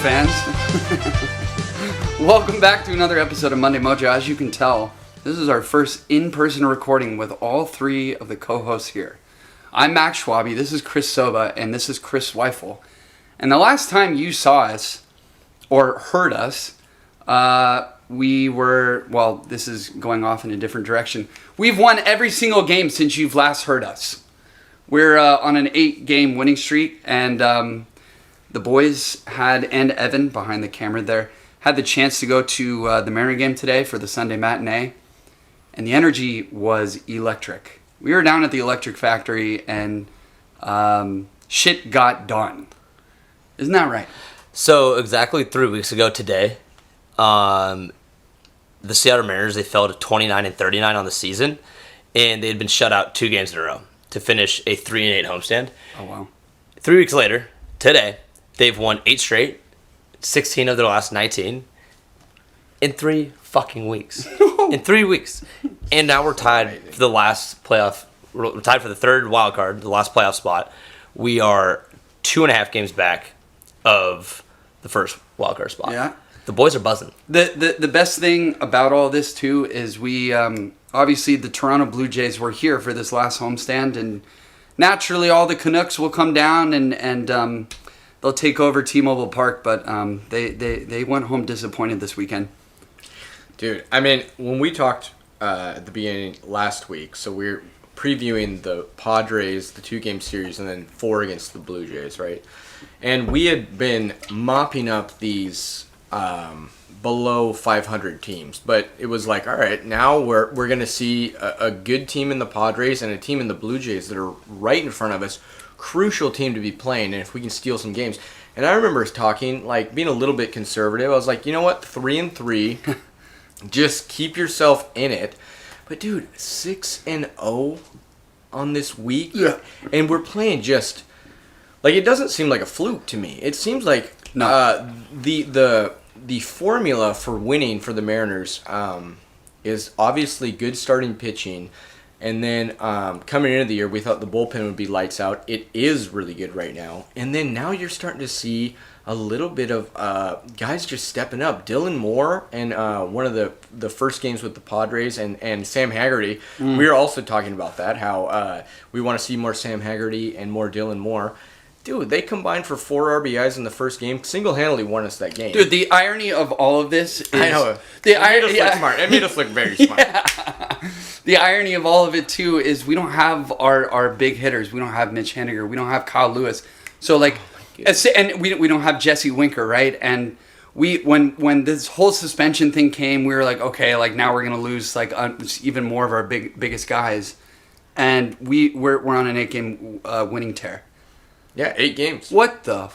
fans? Welcome back to another episode of Monday Mojo. As you can tell, this is our first in-person recording with all three of the co-hosts here. I'm Max Schwabe, this is Chris Sobba, and this is Chris Zweifel. And the last time you saw us, or heard us, we were, well, this is going off in a different direction. We've won every single game since you've last heard us. We're on an 8-game winning streak, and the boys and Evan behind the camera there had the chance to go to the Mariner game today for the Sunday matinee, and the energy was electric. We were down at the Electric Factory, and shit got done. Isn't that right? So exactly 3 weeks ago today, the Seattle Mariners, they fell to 29-39 on the season, and they had been shut out 2 games in a row to finish a 3-8 homestand. Oh, wow. 3 weeks later, today, they've won 8 straight, 16 of their last 19, in 3 fucking weeks. In 3 weeks. And now we're tied for the last playoff, we're tied for the third wild card, the last playoff spot. We are 2.5 games back of the first wild card spot. Yeah. The boys are buzzing. The best thing about all this, too, is we, obviously, the Toronto Blue Jays were here for this last homestand, and naturally all the Canucks will come down and they'll take over T-Mobile Park, but they went home disappointed this weekend. Dude, I mean, when we talked at the beginning last week, so we're previewing the Padres, the 2-game series, and then 4 against the Blue Jays, right? And we had been mopping up these below 500 teams, but it was like, all right, now we're going to see a good team in the Padres and a team in the Blue Jays that are right in front of us. Crucial team to be playing, and if we can steal some games. And I remember talking, like, being a little bit conservative. I was like, you know what, 3-3, just keep yourself in it. But dude, 6-0 on this week, yeah, and we're playing just like, it doesn't seem like a fluke to me. It seems like the formula for winning for the Mariners is obviously good starting pitching. And then coming into the year, we thought the bullpen would be lights out. It is really good right now. And then now you're starting to see a little bit of guys just stepping up. Dylan Moore and one of the first games with the Padres and Sam Haggerty. We were also talking about that, how we want to see more Sam Haggerty and more Dylan Moore. Dude, they combined for 4 RBIs in the first game. Single-handedly won us that game. Dude, the irony of all of this is... I know. It made us look very smart. Yeah. The irony of all of it, too, is we don't have our big hitters. We don't have Mitch Haniger. We don't have Kyle Lewis. So, like... and we don't have Jesse Winker, right? And when this whole suspension thing came, we were like, okay, like, now we're going to lose, like, even more of our biggest guys. And we're on an 8-game winning tear. Yeah, 8 games. What the?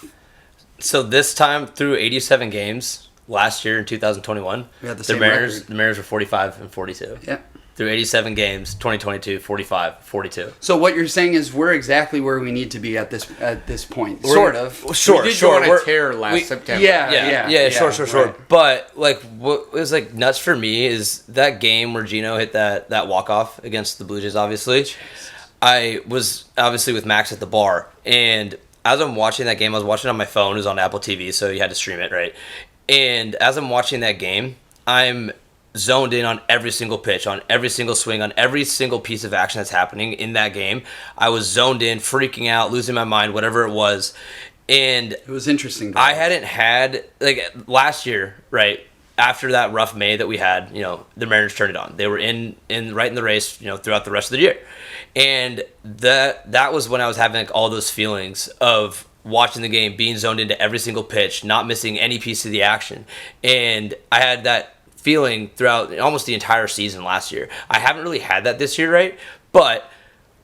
So this time through 87 games last year in 2021, the Mariners were 45-42. Yeah. Through 87 games, 2022, 45-42. So what you're saying is we're exactly where we need to be at this point. Sort of. Sure. We did go on a tear last September. Yeah. Sure. Right. But like, what was like nuts for me is that game where Gino hit that walk-off against the Blue Jays, obviously. Jeez. I was obviously with Max at the bar, and as I'm watching that game, I was watching it on my phone. It was on Apple TV, so you had to stream it, right? And as I'm watching that game, I'm zoned in on every single pitch, on every single swing, on every single piece of action that's happening in that game. I was zoned in, freaking out, losing my mind, whatever it was. And it was interesting. I hadn't had, like, last year, right, after that rough May that we had, the Mariners turned it on. They were right in the race, throughout the rest of the year. And that was when I was having like all those feelings of watching the game, being zoned into every single pitch, not missing any piece of the action. And I had that feeling throughout almost the entire season last year. I haven't really had that this year, right? But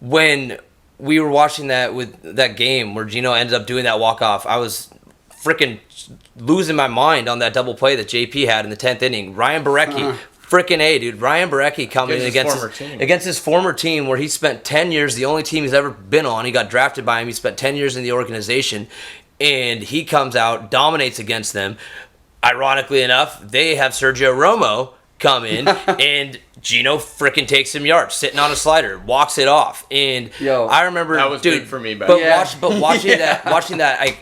when we were watching that game where Gino ended up doing that walk-off, I was freaking losing my mind on that double play that JP had in the 10th inning. Ryan Borucki, freaking A, dude. Ryan Borucki coming against his former team where he spent 10 years, the only team he's ever been on. He got drafted by him. He spent 10 years in the organization, and he comes out, dominates against them. Ironically enough, they have Sergio Romo come in, and Gino freaking takes some yards, sitting on a slider, walks it off. And I remember that was big for me, watching that,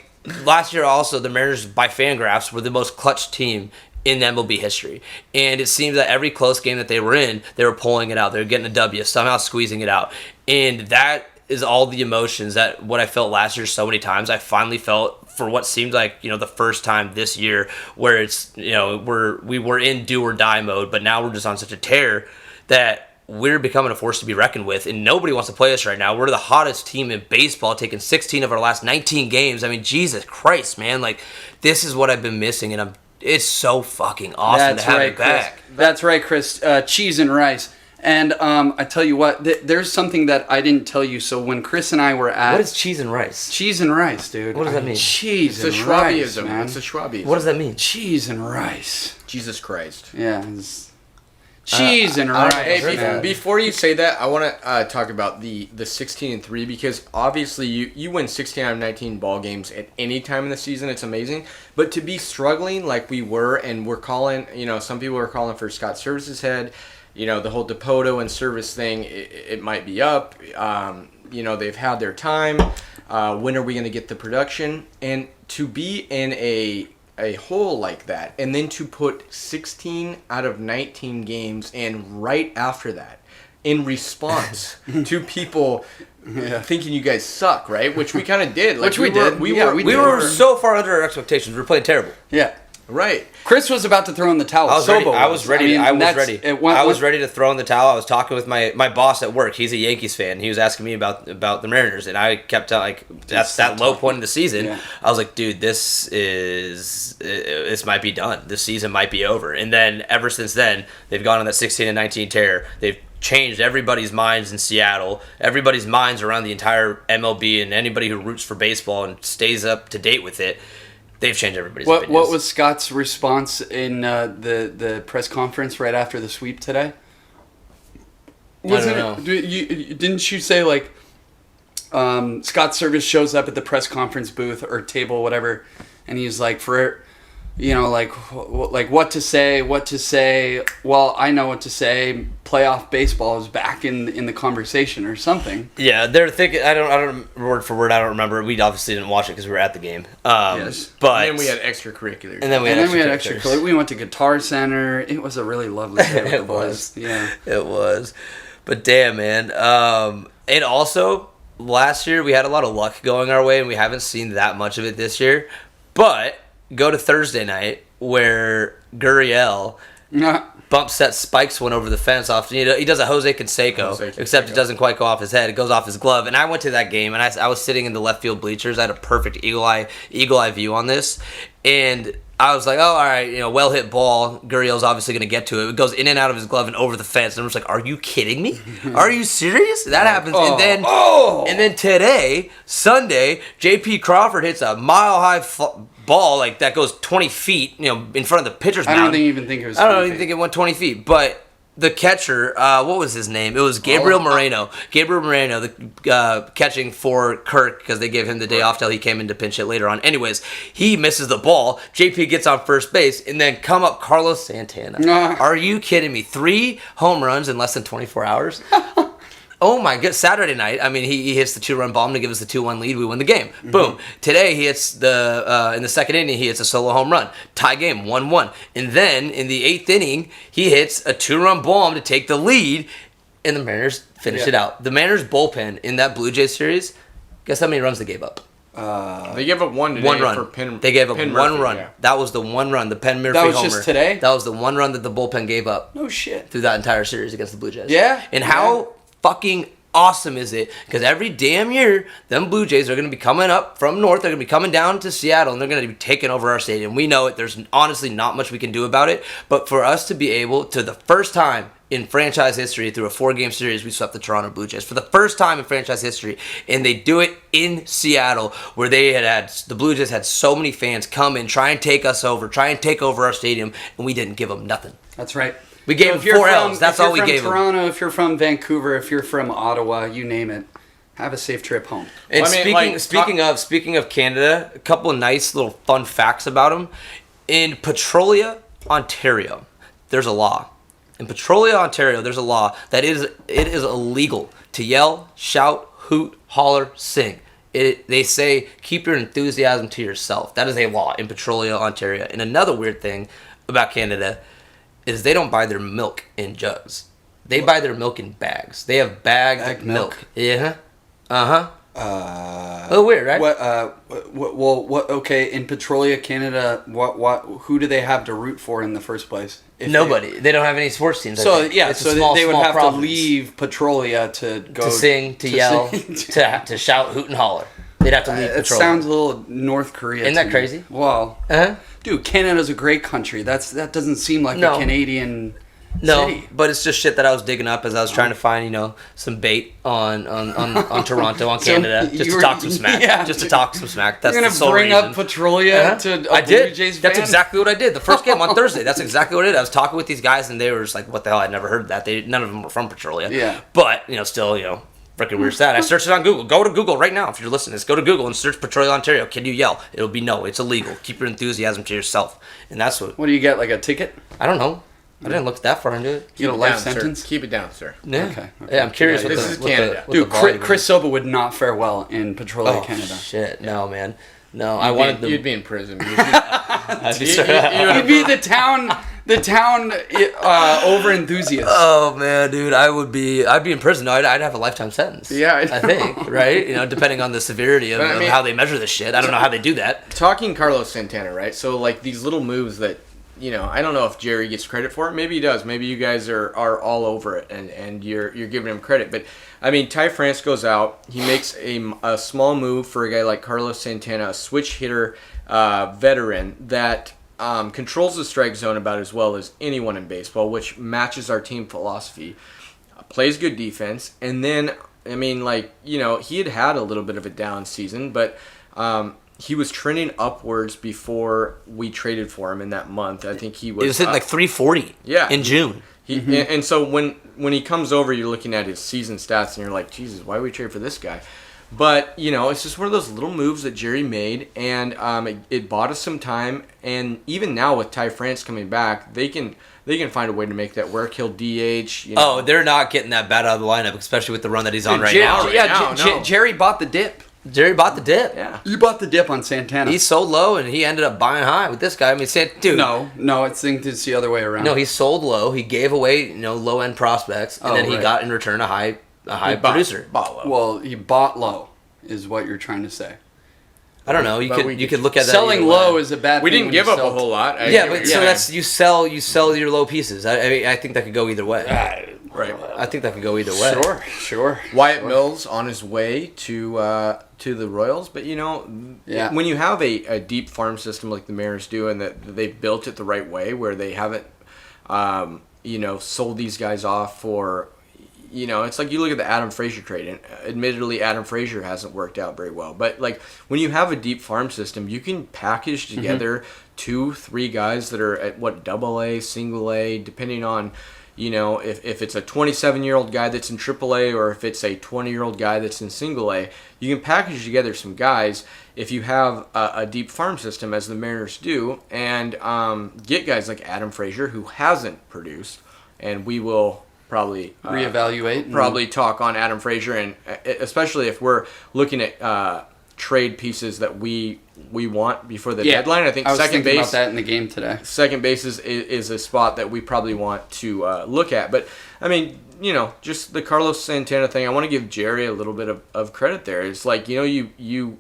last year also the Mariners by Fangraphs were the most clutch team in MLB history, and it seems that every close game that they were in, they were pulling it out. They were getting a W, somehow squeezing it out, and that is all the emotions that what I felt last year so many times. I finally felt for what seemed like the first time this year where it's we were in do or die mode, but now we're just on such a tear that we're becoming a force to be reckoned with, and nobody wants to play us right now. We're the hottest team in baseball, taking 16 of our last 19 games. I mean, Jesus Christ, man! Like, this is what I've been missing, and it's so fucking awesome to have it back. Chris. That's right, Chris. Cheese and rice. And I tell you what, there's something that I didn't tell you. So when Chris and I were at... What is cheese and rice? Cheese and rice, dude. What does that mean? Cheese and rice, man. It's a Schwabiism. What does that mean? Cheese and rice. Jesus Christ. Yeah. Cheese and rice. Hey, before you say that, I want to talk about the 16-3 because obviously you win 16 out of 19 ball games at any time in the season. It's amazing. But to be struggling like we were, and we're calling, some people are calling for Scott Service's head. The whole Dipoto and Service thing, it might be up. They've had their time. When are we going to get the production? And to be in a hole like that, and then to put 16 out of 19 games in right after that, in response to people thinking you guys suck, right? Which we kind of did. Which we did. We were so far under our expectations. We were playing terrible. Yeah. Right. Chris was about to throw in the towel. I was ready. I was ready to throw in the towel. I was talking with my boss at work. He's a Yankees fan. He was asking me about the Mariners, and I kept telling that's that low point in the season. Yeah. I was like, dude, this might be done. This season might be over. And then ever since then, they've gone on that 16-19 tear. They've changed everybody's minds in Seattle, everybody's minds around the entire MLB, and anybody who roots for baseball and stays up to date with it. They've changed everybody's opinions. What was Scott's response in the press conference right after the sweep today? I don't know. Didn't you say, like, Scott Service shows up at the press conference booth or table, whatever, and he's like, what to say. Well, I know what to say. Playoff baseball is back in the conversation or something. Yeah, they're thinking. I don't word for word. I don't remember. We obviously didn't watch it because we were at the game. Yes, but and then we had extracurriculars. We went to Guitar Center. It was a really lovely day. It was. Yeah, it was. But damn, man. And also last year we had a lot of luck going our way, and we haven't seen that much of it this year. But go to Thursday night where Gurriel bumps that spikes one over the fence off. He does a Jose Canseco, except it doesn't quite go off his head. It goes off his glove. And I went to that game, and I was sitting in the left field bleachers. I had a perfect eagle eye view on this. And I was like, oh, all right, well hit ball. Gurriel's obviously going to get to it. It goes in and out of his glove and over the fence. And I'm just like, are you kidding me? Are you serious? That happens. And then today, Sunday, J.P. Crawford hits a mile-high ball like that goes 20 feet, in front of the pitcher's mound. I don't even think it went 20 feet. But the catcher, what was his name? It was Gabriel Moreno. Gabriel Moreno, the catching for Kirk because they gave him the day off till he came in to pinch hit later on. Anyways, he misses the ball. JP gets on first base, and then come up Carlos Santana. Are you kidding me? 3 home runs in less than 24 hours? Oh my god! Saturday night, I mean, he hits the 2-run bomb to give us the 2-1 lead. We win the game. Mm-hmm. Boom. Today he hits in the second inning he hits a solo home run, tie game 1-1, and then in the 8th inning he hits a 2-run bomb to take the lead, and the Mariners finish it out. The Mariners bullpen in that Blue Jays series, guess how many runs they gave up? They gave up one today. 1 run. For Penn. They gave up Penn 1 Murphy, run. Yeah. That was the 1 run. The Penn Murphy homer. That was homer. just today? That was the 1 run that the bullpen gave up. No shit. Through that entire series against the Blue Jays. Yeah. And how fucking awesome is it? Because every damn year, them Blue Jays are going to be coming up from north. They're going to be coming down to Seattle, and they're going to be taking over our stadium. We know it. There's honestly not much we can do about it. But for us to be able to, the first time in franchise history, through a 4-game series, we swept the Toronto Blue Jays. For the first time in franchise history. And they do it in Seattle, where the Blue Jays had so many fans come in, try and take us over, try and take over our stadium, and we didn't give them nothing. That's right. We gave them 4 L's. That's all we gave them. If you're from Toronto, if you're from Vancouver, if you're from Ottawa, you name it, have a safe trip home. And speaking of Canada, a couple of nice little fun facts about them. In Petrolia, Ontario, there's a law. In Petrolia, Ontario, there's a law that it is illegal to yell, shout, hoot, holler, sing They say keep your enthusiasm to yourself. That is a law in Petrolia, Ontario. And another weird thing about Canada is they don't buy their milk in jugs. They buy their milk in bags. They have bagged milk. Yeah. Oh, weird, right? What? Okay, in Petrolia, Canada, who do they have to root for in the first place? Nobody. They don't have any sports teams. So it's so a small, they would have province. to leave Petrolia to go to sing, to yell, to shout, hoot, and holler. They'd have to leave Petrolia. It sounds a little North Korea. Isn't that crazy? Well, dude, Canada's a great country. That doesn't seem like a Canadian. No, city. but it's just shit that I was digging up as I was trying to find, some bait on Toronto, on Canada, just to talk some smack. Yeah. Just to talk some smack. That's You're the gonna sole bring reason. up Petrolia to a I Blue did. Jays That's fan? exactly what I did. The first game on Thursday. That's exactly what I did. I was talking with these guys, and they were just like, "What the hell? I'd never heard that." None of them were from Petrolia. Yeah. But still, freaking weird stat. I searched it on Google. Go to Google right now if you're listening. Just go to Google and search Petrolia, Ontario. Can you yell? It'll be no. It's illegal. Keep your enthusiasm to yourself. And that's what. What do you get? Like a ticket? I don't know. I didn't look that far into it. You get a life sentence? Keep it down, sir. Yeah. Okay. Yeah, I'm curious Yeah, what this the, is what Canada. the, what Dude, the volume Chris is. Sobba would not fare well in Petrolia, Canada. Shit, no, man. No, I wanted them. You'd be in prison. I'd be You'd be the town over enthusiast. Oh man, dude, I'd be in prison. No, I'd have a lifetime sentence. Yeah, I I think, right? Depending on the severity of, But I mean- of how they measure this shit. I don't know how they do that. Talking Carlos Santana, right? So like these little moves that I don't know if Jerry gets credit for it. Maybe he does. Maybe you guys are all over it, and you're giving him credit. But I mean, Ty France goes out. He makes a small move for a guy like Carlos Santana, a switch hitter veteran that controls the strike zone about as well as anyone in baseball, which matches our team philosophy. Plays good defense, and then I mean, he had a little bit of a down season, but. He was trending upwards before we traded for him in that month. I think he was. It was hitting like 340. Yeah. In June. And so when he comes over, you're looking at his season stats, and you're like, Jesus, why would we trade for this guy? But it's just one of those little moves that Jerry made, and it bought us some time. And even now with Ty France coming back, they can find a way to make that work. He'll DH. Oh, they're not getting that bad out of the lineup, especially with the run that he's on right now. now. Jerry bought the dip. Jerry bought the dip. Yeah. You bought the dip on Santana. He sold low, and he ended up buying high with this guy. I mean, dude. No, I think it's the other way around. No, he sold low. He gave away, low end prospects, and then he right. got in return a high producer. Bought low. Well, he bought low, is what you're trying to say. I don't know. You could look at that. Selling either low way. is a bad We thing. didn't give up a whole lot. So that's you sell your low pieces. I think that could go either way. Right. I think that could go either way. Sure. Wyatt Mills on his way to the Royals, but when you have a deep farm system like the Mariners do, and that they've built it the right way, where they haven't sold these guys off for, it's like you look at the Adam Frazier trade, and admittedly Adam Frazier hasn't worked out very well, but like when you have a deep farm system, you can package together 2-3 guys that are at AA, single A, depending on. If it's a 27-year-old guy that's in AAA, or if it's a 20-year-old guy that's in single A, you can package together some guys if you have a deep farm system, as the Mariners do, and get guys like Adam Frazier, who hasn't produced, and we will probably reevaluate. Probably talk on Adam Frazier, and especially if we're looking at trade pieces that we want before the deadline. I think I was second thinking base about that in the game today. Second base is a spot that we probably want to look at. But I mean, just the Carlos Santana thing. I want to give Jerry a little bit of credit there. It's like you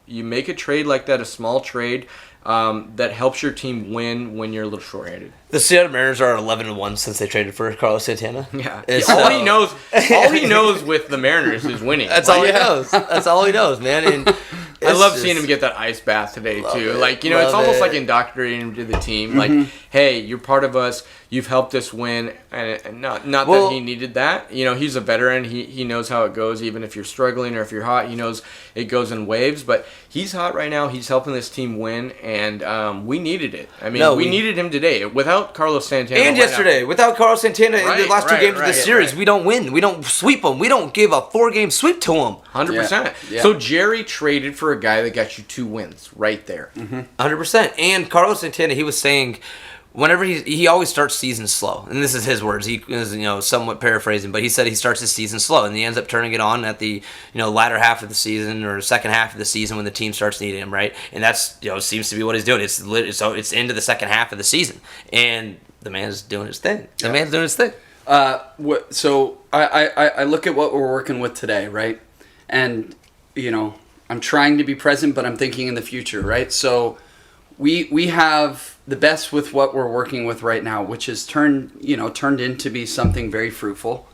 make a trade like that, a small trade that helps your team win when you're a little short-handed. The Seattle Mariners are 11-1 since they traded for Carlos Santana. Yeah, All he knows with the Mariners is winning. That's all he knows. That's all he knows, man. And I love seeing him get that ice bath today too. It's almost like indoctrinating him to the team. Like, hey, you're part of us. You've helped us win, and not that he needed that. He's a veteran. He knows how it goes. Even if you're struggling or if you're hot, he knows it goes in waves. But he's hot right now. He's helping this team win, and we needed it. I mean, we needed him today. Without Carlos Santana, and yesterday, without Carlos Santana in the last two games of the series, we don't win. We don't sweep them. We don't give a 4-game sweep to them. 100%. Yeah. So Jerry traded for a guy that got you 2 wins right there. 100%. And Carlos Santana, he was saying, whenever he always starts seasons slow, and this is his words. He is somewhat paraphrasing, but he said he starts his season slow, and he ends up turning it on at the latter half of the season or second half of the season when the team starts needing him, right? And that's seems to be what he's doing. It's into the second half of the season, and the man's doing his thing. So I look at what we're working with today, right? And I'm trying to be present, but I'm thinking in the future, right? So we have the best with what we're working with right now, which is turned into be something very fruitful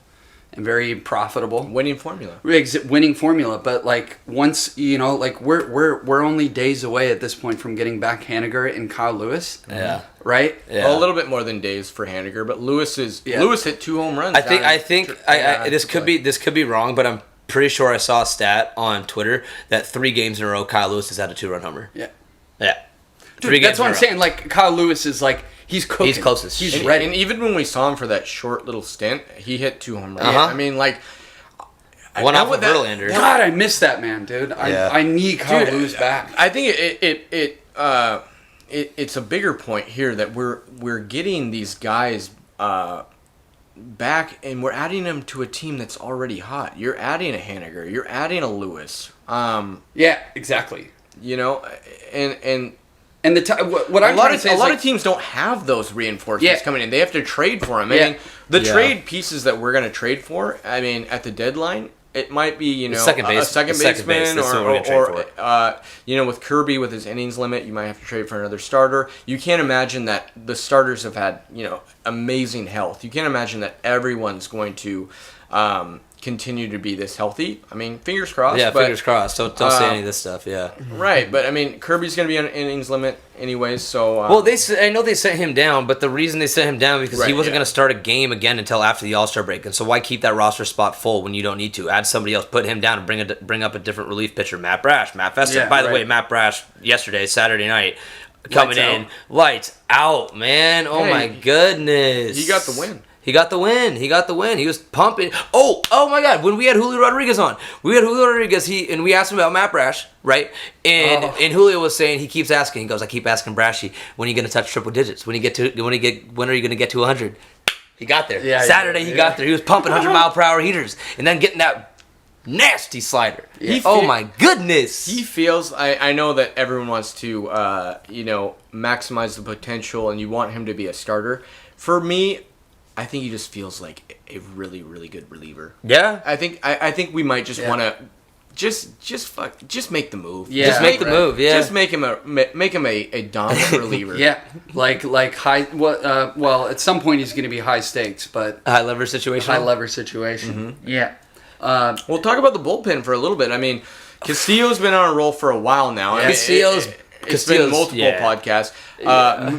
and very profitable. Winning formula. Winning formula, but once we're only days away at this point from getting back Haniger and Kyle Lewis. Yeah. Right. Yeah. Well, a little bit more than days for Haniger, but Lewis hit 2 home runs. I think this could be wrong, but I'm pretty sure I saw a stat on Twitter that 3 games in a row Kyle Lewis has had a 2-run homer. Yeah. Yeah. Dude, that's what I'm saying. Kyle Lewis is he's cooking. He's closest. He's ready. And even when we saw him for that short little stint, he hit 2 home runs. Uh-huh. I mean, one off of Verlander. God, I miss that man, dude. Yeah. I need Kyle Lewis back. I think it's a bigger point here that we're getting these guys back, and we're adding them to a team that's already hot. You're adding a Haniger. You're adding a Lewis. Yeah, exactly. And what I'm trying to say is a lot of teams don't have those reinforcements coming in. They have to trade for them. I mean, the trade pieces that we're going to trade for. I mean, at the deadline, it might be a second baseman or with Kirby with his innings limit, you might have to trade for another starter. You can't imagine that the starters have had amazing health. You can't imagine that everyone's going to continue to be this healthy. I mean, fingers crossed. Yeah, fingers crossed. Don't say any of this stuff. Yeah. Right, but I mean, Kirby's going to be on an innings limit anyways. So I know they sent him down, but the reason they sent him down because he wasn't going to start a game again until after the All-Star break. And so why keep that roster spot full when you don't need to? Add somebody else, put him down, and bring up a different relief pitcher, Matt Festa. Yeah, By the way, Matt Brash Saturday night. Coming in, lights out, man. Oh my goodness. He got the win. He got the win. He was pumping. Oh my God. When we had Julio Rodriguez on, we asked him about Matt Brash, right? And Julio was saying, he keeps asking. He goes, I keep asking Brashy, when are you going to touch triple digits? When are you going to get to 100? He got there. Yeah, Saturday he got there. He was pumping 100-mile-per-hour heaters and then getting that nasty slider. My goodness. He feels, I know that everyone wants to, maximize the potential and you want him to be a starter. For me, I think he just feels like a really, really good reliever. Yeah. I think we might just want to just make the move. Yeah. Just make the move. Yeah. Just make him a dominant reliever. Yeah. Like high. Well, at some point he's going to be high stakes, but high leverage situation. Mm-hmm. Yeah. We'll talk about the bullpen for a little bit. I mean, Castillo's been on a roll for a while now. Yeah. It's been multiple podcasts.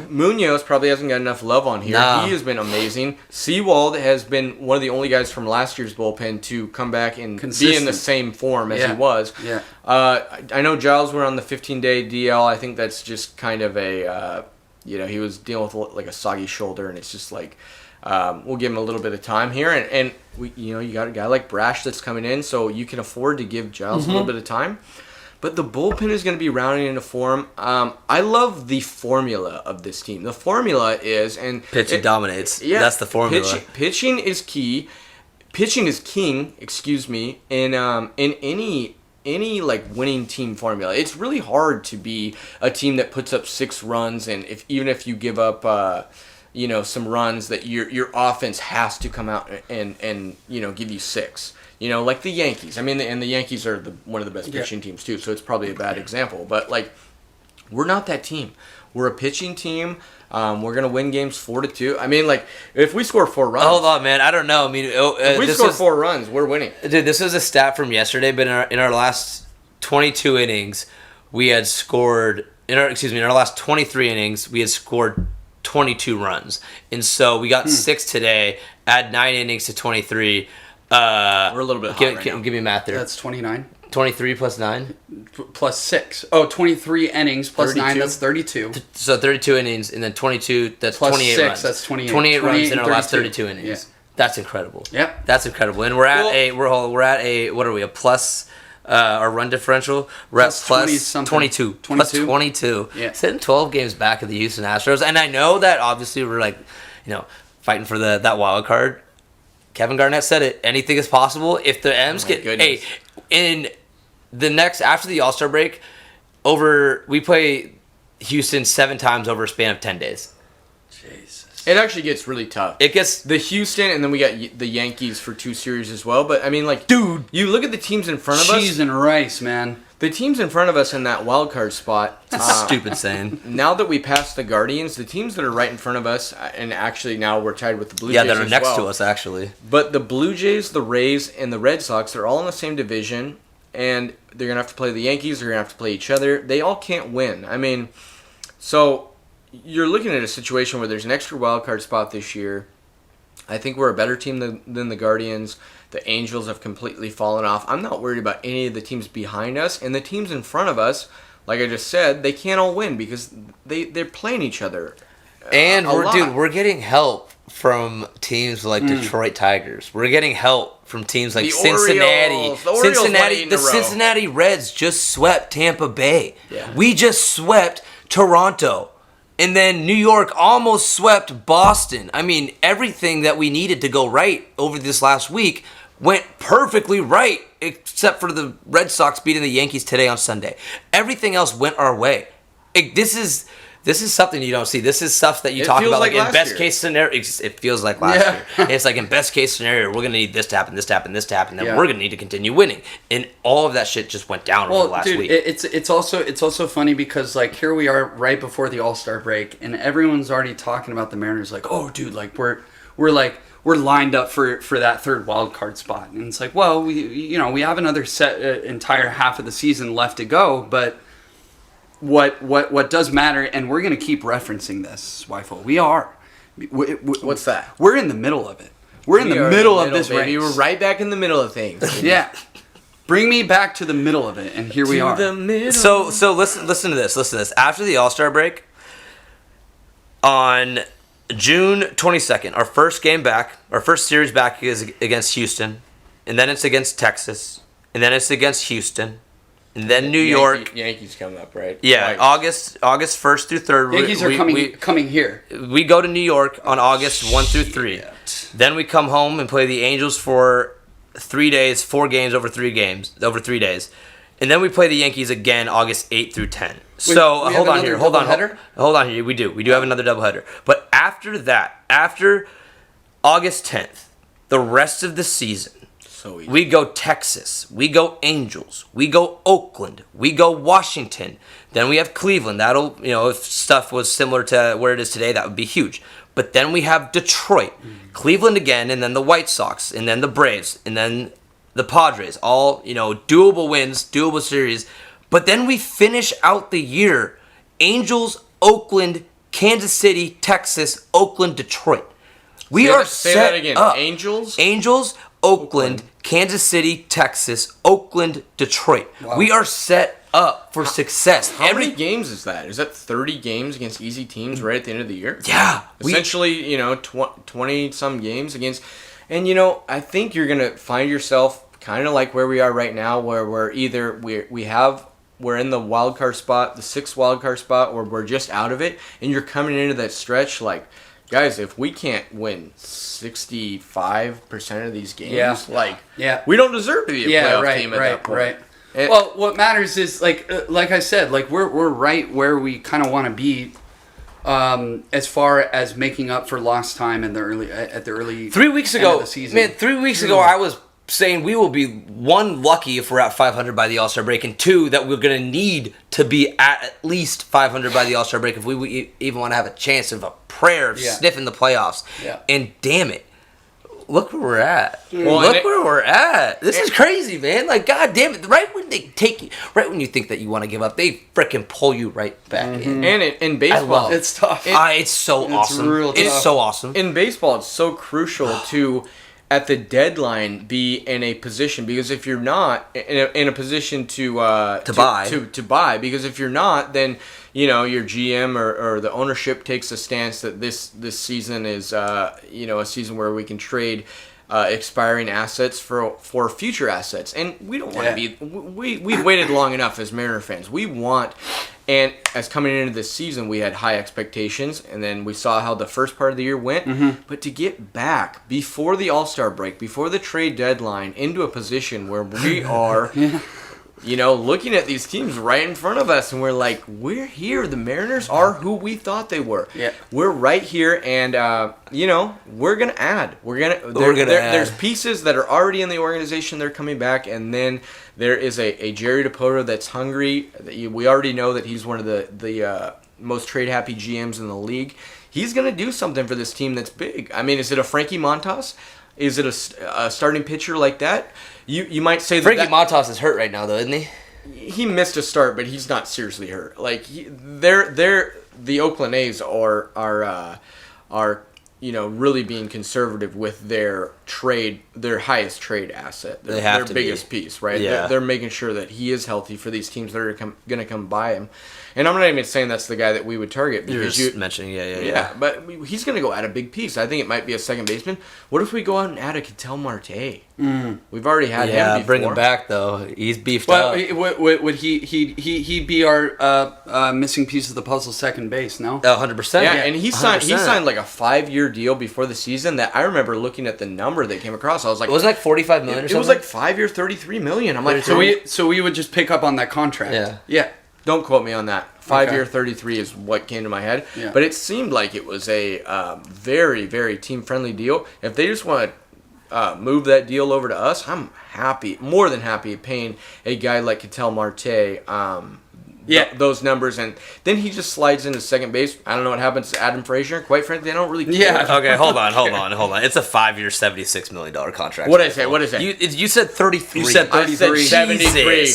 Munoz probably hasn't got enough love on here. Nah. He has been amazing. Sewald has been one of the only guys from last year's bullpen to come back and be in the same form as he was. Yeah. I know Giles were on the 15-day DL. I think that's just kind of a, he was dealing with a soggy shoulder, and it's just we'll give him a little bit of time here. And we, you got a guy like Brash that's coming in, so you can afford to give Giles a little bit of time. But the bullpen is going to be rounding into form. I love the formula of this team. The formula is pitching dominates. Yeah, that's the formula. Pitching is key. Pitching is king. Excuse me. In any winning team formula, it's really hard to be a team that puts up 6 runs, and even if you give up some runs, that your offense has to come out and give you 6. Like the Yankees. I mean, and the Yankees are one of the best pitching teams too, so it's probably a bad example. But we're not that team. We're a pitching team. We're gonna win games 4-2. I mean, if we score 4 runs. Hold on, man. I don't know. I mean, if we score 4 runs, we're winning. Dude, this is a stat from yesterday, but in our last 22 innings, we had scored. In our last 23 innings, we had scored 22 runs, and so we got 6 today. Add 9 innings to 23. We're a little bit hot right now. Give me math there. That's 29. 23 plus 9? Plus 6. Oh, 23 innings plus 32. 9, that's 32. So 32 innings, and then 22, that's plus 28 6, runs. That's 28. 28 runs in our last 32. 32 innings. Yeah. That's incredible. Yep. That's incredible. And we're at a plus our run differential. We're at plus 22. 22? Plus 22. Yeah. Sitting 12 games back of the Houston Astros. And I know that obviously we're like, fighting for that wild card. Kevin Garnett said it. Anything is possible. If the M's goodness. in the next, after the All-Star break, we play Houston 7 times over a span of 10 days. Jesus. It actually gets really tough. It gets the Houston, and then we got the Yankees for 2 series as well. But I mean, like, dude, you look at the teams in front of us. Cheese and rice, man. The teams in front of us in that wild card spot. That's a stupid saying. Now that we passed the Guardians, the teams that are right in front of us, and actually now we're tied with the Blue Jays. Yeah, that are next to well. us actually. But the Blue Jays, the Rays, and the Red Sox, they're all in the same division, and they're gonna have to play the Yankees. They're gonna have to play each other. They all can't win. I mean, so you're looking at a situation where there's an extra wild card spot this year. I think we're a better team than the Guardians. The Angels have completely fallen off. I'm not worried about any of the teams behind us. And the teams in front of us, like I just said, they can't all win because they're playing each other. And we're getting help from teams like Detroit Tigers. We're getting help from teams like The Cincinnati. Orioles. The Orioles won 8 in a row. Cincinnati Reds just swept Tampa Bay. Yeah. We just swept Toronto. And then New York almost swept Boston. I mean, everything that we needed to go right over this last week went perfectly right, except for the Red Sox beating the Yankees today on Sunday. Everything else went our way. This is something you don't see. This is stuff that you talk about like in best case scenario. It feels like last year. It's like in best case scenario, we're going to need this to happen, this to happen, this to happen, then we're going to need to continue winning. And all of that shit just went down over the last week. It's also funny because like here we are right before the All-Star break and everyone's already talking about the Mariners like, "Oh, dude, like we're lined up for that third wild card spot." And it's like, "Well, we have another entire half of the season left to go, but what does matter, and we're going to keep referencing this, Zweifel. We are. What's that? We're in the middle of it. We're in the middle of this race. We're right back in the middle of things. Yeah. Bring me back to the middle of it, and here we are. The middle. So listen to this. Listen to this. After the All-Star break, on June 22nd, our first game back, our first series back is against Houston, and then it's against Texas, and then it's against Houston. And then New York. Yankees come up, right? Yeah, Twice. August 1st through 3rd. Yankees are coming here. We go to New York on August 1 through 3. Then we come home and play the Angels for 3 days, 4 games over 3 days. And then we play the Yankees again August 8 through 10. So hold on here. Hold on here. We do have another doubleheader. But after that, after August 10th, the rest of the season, So easy. we go Texas, we go Angels, we go Oakland, we go Washington. Then we have Cleveland. That'll, if stuff was similar to where it is today, that would be huge. But then we have Detroit, Cleveland again, and then the White Sox, and then the Braves, and then the Padres. All, doable wins, doable series. But then we finish out the year, Angels, Oakland, Kansas City, Texas, Oakland, Detroit. We are say set that again. up. Angels, Oakland, Kansas City, Texas, Oakland, Detroit. Wow. We are set up for success. How many games is that? Is that 30 games against easy teams right at the end of the year? Yeah. Essentially, 20-some games against... And, I think you're going to find yourself kind of like where we are right now, where we're either... We're in the wild card spot, the 6th wild card spot, or we're just out of it, and you're coming into that stretch like... Guys, if we can't win 65% of these games, we don't deserve to be a playoff team at that point. Right. Well, what matters is like I said, like we're right where we kind of want to be, as far as making up for lost time in the early 3 weeks end ago, of the season. man. 3 weeks ago, I was saying we will be 1, lucky if we're at 500 by the All-Star break, and 2, that we're going to need to be at least 500 by the All-Star break if we even want to have a chance of a prayer of sniffing the playoffs. Yeah. And damn it, look where we're at. Well, look where we're at. This is crazy, man. Like, god damn it, right when they take you, right when you think that you want to give up, they frickin' pull you right back in. And in baseball, it's tough. It's so awesome. Real tough. It's so awesome. In baseball, it's so crucial to, at the deadline, be in a position, because if you're not in a position to buy, because if you're not, then your GM or the ownership takes a stance that this season is a season where we can trade expiring assets for future assets, and we don't want to be. We've waited long enough as Mariner fans. We want, and as coming into this season, we had high expectations, and then we saw how the first part of the year went. Mm-hmm. But to get back before the All-Star break, before the trade deadline, into a position where we are. Looking at these teams right in front of us, and we're like, we're here. The Mariners are who we thought they were. Yeah. We're right here, and we're gonna add. We're gonna add. There's pieces that are already in the organization. They're coming back, and then there is a Jerry DePoto that's hungry. We already know that he's one of the most trade happy GMs in the league. He's gonna do something for this team that's big. I mean, is it a Frankie Montas? Is it a starting pitcher like that? You might say Frankie Montas is hurt right now, though, isn't he? He missed a start, but he's not seriously hurt. Like the Oakland A's are really being conservative with their highest trade asset, their biggest piece, right? Yeah. They're making sure that he is healthy for these teams that are going to come by him. And I'm not even saying that's the guy that we would target. Because you're mentioning, yeah. But he's going to go add a big piece. I think it might be a second baseman. What if we go out and add a Ketel Marte? We've already had him before. Bring him back, though. He's beefed up. Would he'd be our missing piece of the puzzle, second base, no? 100%. Yeah, and he signed like a 5-year deal before the season that I remember looking at the number that came across. I was like, it was like $45 million or something? It was like 5-year, $33 million. I'm like, so we would just pick up on that contract. Yeah. Don't quote me on that. 5-year, 33 is what came to my head. Yeah. But it seemed like it was a very, very team-friendly deal. If they just want to move that deal over to us, I'm happy, more than happy, paying a guy like Ketel Marte those numbers. And then he just slides into second base. I don't know what happens to Adam Frazier. Quite frankly, I don't really care. Yeah. Okay, hold on. It's a 5-year, $76 million contract. What did I say? You said 33. You said 33. I said 73.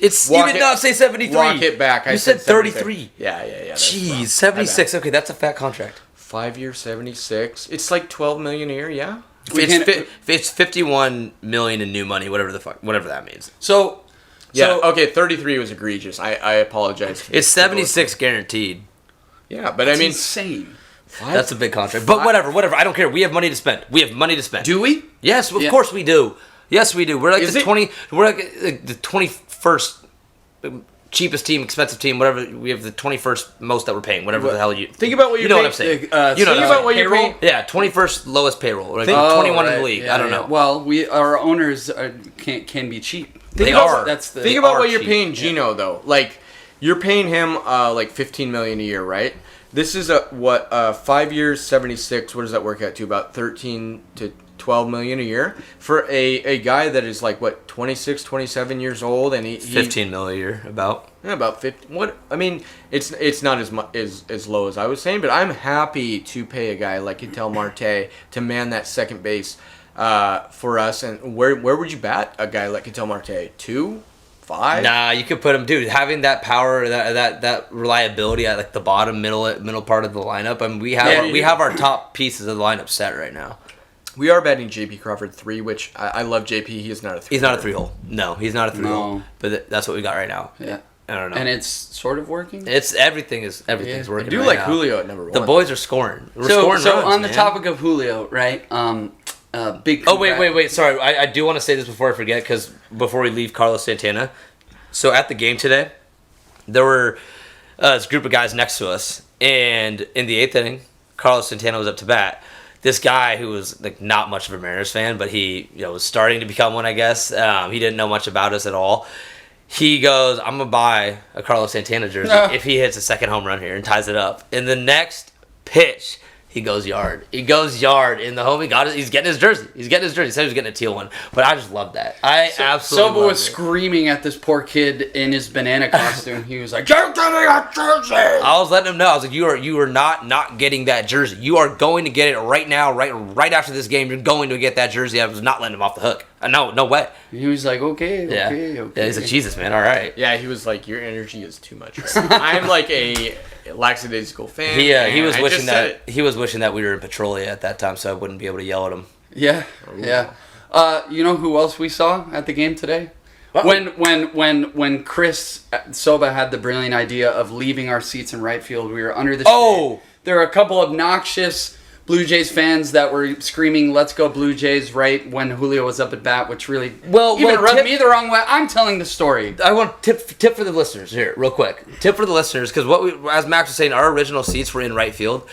You did not say 73. Walk it back. You said 33. Yeah. Jeez, 76. Okay, that's a fat contract. 5-year, 76. It's like $12 million a year. Yeah. It's $51 million in new money, whatever that means. Okay, 33 was egregious. I apologize. It's 76 guaranteed. Yeah, but I mean, insane. That's a big contract. But whatever. I don't care. We have money to spend. Do we? Yes, of course we do. Yes, we do. We're like We're like the 21st cheapest team, expensive team, whatever. We have the 21st most that we're paying. Whatever the hell you think about what you're. You know what I'm saying? Think about what you're paying. Yeah, 21st lowest payroll. Like 21 in the league. Yeah, I don't know. Well, our owners can be cheap. Think about what you're paying Gino though. Like you're paying him like $15 million a year, right? This is 5 years, 76. What does that work out to? About 13 to 12 million a year for a guy that is like 26, 27 years old, and he 15 mil a year about 50. What I mean, it's not as low as I was saying, but I'm happy to pay a guy like Ketel Marte to man that second base for us. And where would you bat a guy like Ketel Marte? 2, 5? Nah, you could put him, dude. Having that power, that reliability at like the middle part of the lineup. I mean, we have our top pieces of the lineup set right now. We are betting JP Crawford 3, which I love JP. He is not a 3. He's not a 3-hole. No, he's not a 3-hole. But that's what we got right now. Yeah. I don't know. And it's sort of working? Everything's working. I do right like now. Julio at number 1. The boys are scoring. We're scoring runs, on the man. topic of Julio, right? Big. Oh, wait. Sorry. I do want to say this before I forget, because before we leave Carlos Santana. So at the game today, there were this group of guys next to us. And in the 8th inning, Carlos Santana was up to bat. This guy who was like not much of a Mariners fan, but he was starting to become one, I guess. He didn't know much about us at all. He goes, I'm going to buy a Carlos Santana jersey if he hits a second home run here and ties it up. In the next pitch, he goes yard. He goes yard in the home. He's getting his jersey. He said he was getting a teal one. But I just love that. Absolutely Sobba was screaming at this poor kid in his banana costume. He was like, "You're getting a jersey!" I was letting him know. I was like, you are not getting that jersey. You are going to get it right now, right after this game. You're going to get that jersey. I was not letting him off the hook. No way. He was like, okay. Yeah, he's like, Jesus, man, all right. Yeah, he was like, your energy is too much. Right? I'm like a lackadaisical fan. He was wishing that we were in Petrolia at that time, so I wouldn't be able to yell at him. Yeah. You know who else we saw at the game today? What? When Chris Sobba had the brilliant idea of leaving our seats in right field, we were under the shade. There were a couple obnoxious Blue Jays fans that were screaming "Let's go Blue Jays" right when Julio was up at bat, which really rubbed me the wrong way. I'm telling the story. I want tip for the listeners here, real quick. Tip for the listeners, because as Max was saying, our original seats were in right field.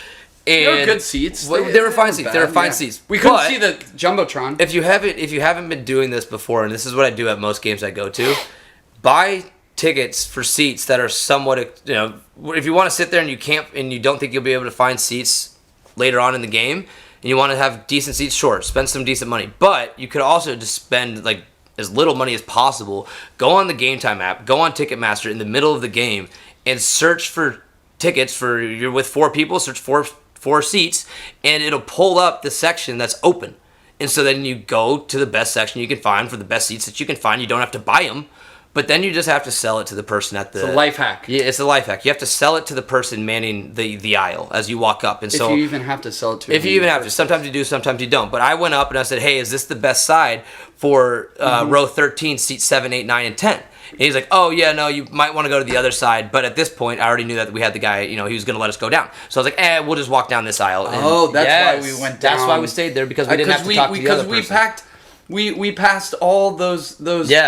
And they were good seats. They were fine seats. They were fine seats. We couldn't see the jumbotron. If you haven't been doing this before, and this is what I do at most games I go to, buy tickets for seats that are somewhat, if you want to sit there and you don't think you'll be able to find seats later on in the game, and you want to have decent seats, sure, spend some decent money. But you could also just spend like as little money as possible. Go on the Game Time app, go on Ticketmaster in the middle of the game, and search for tickets for you're with 4 people. Search for 4 seats, and it'll pull up the section that's open. And so then you go to the best section you can find for the best seats that you can find. You don't have to buy them. But then you just have to sell it to the person at the... It's a life hack. Yeah, it's a life hack. You have to sell it to the person manning the aisle as you walk up. And if you even have to sell it to If you even have to. Sometimes you do, sometimes you don't. But I went up and I said, hey, is this the best side for row 13, seats 7, 8, 9, and 10? And he's like, oh, yeah, no, you might want to go to the other side. But at this point, I already knew that we had the guy, he was going to let us go down. So I was like, we'll just walk down this aisle. And that's why we went down. That's why we stayed there, because we didn't have to talk to the other person. We passed all those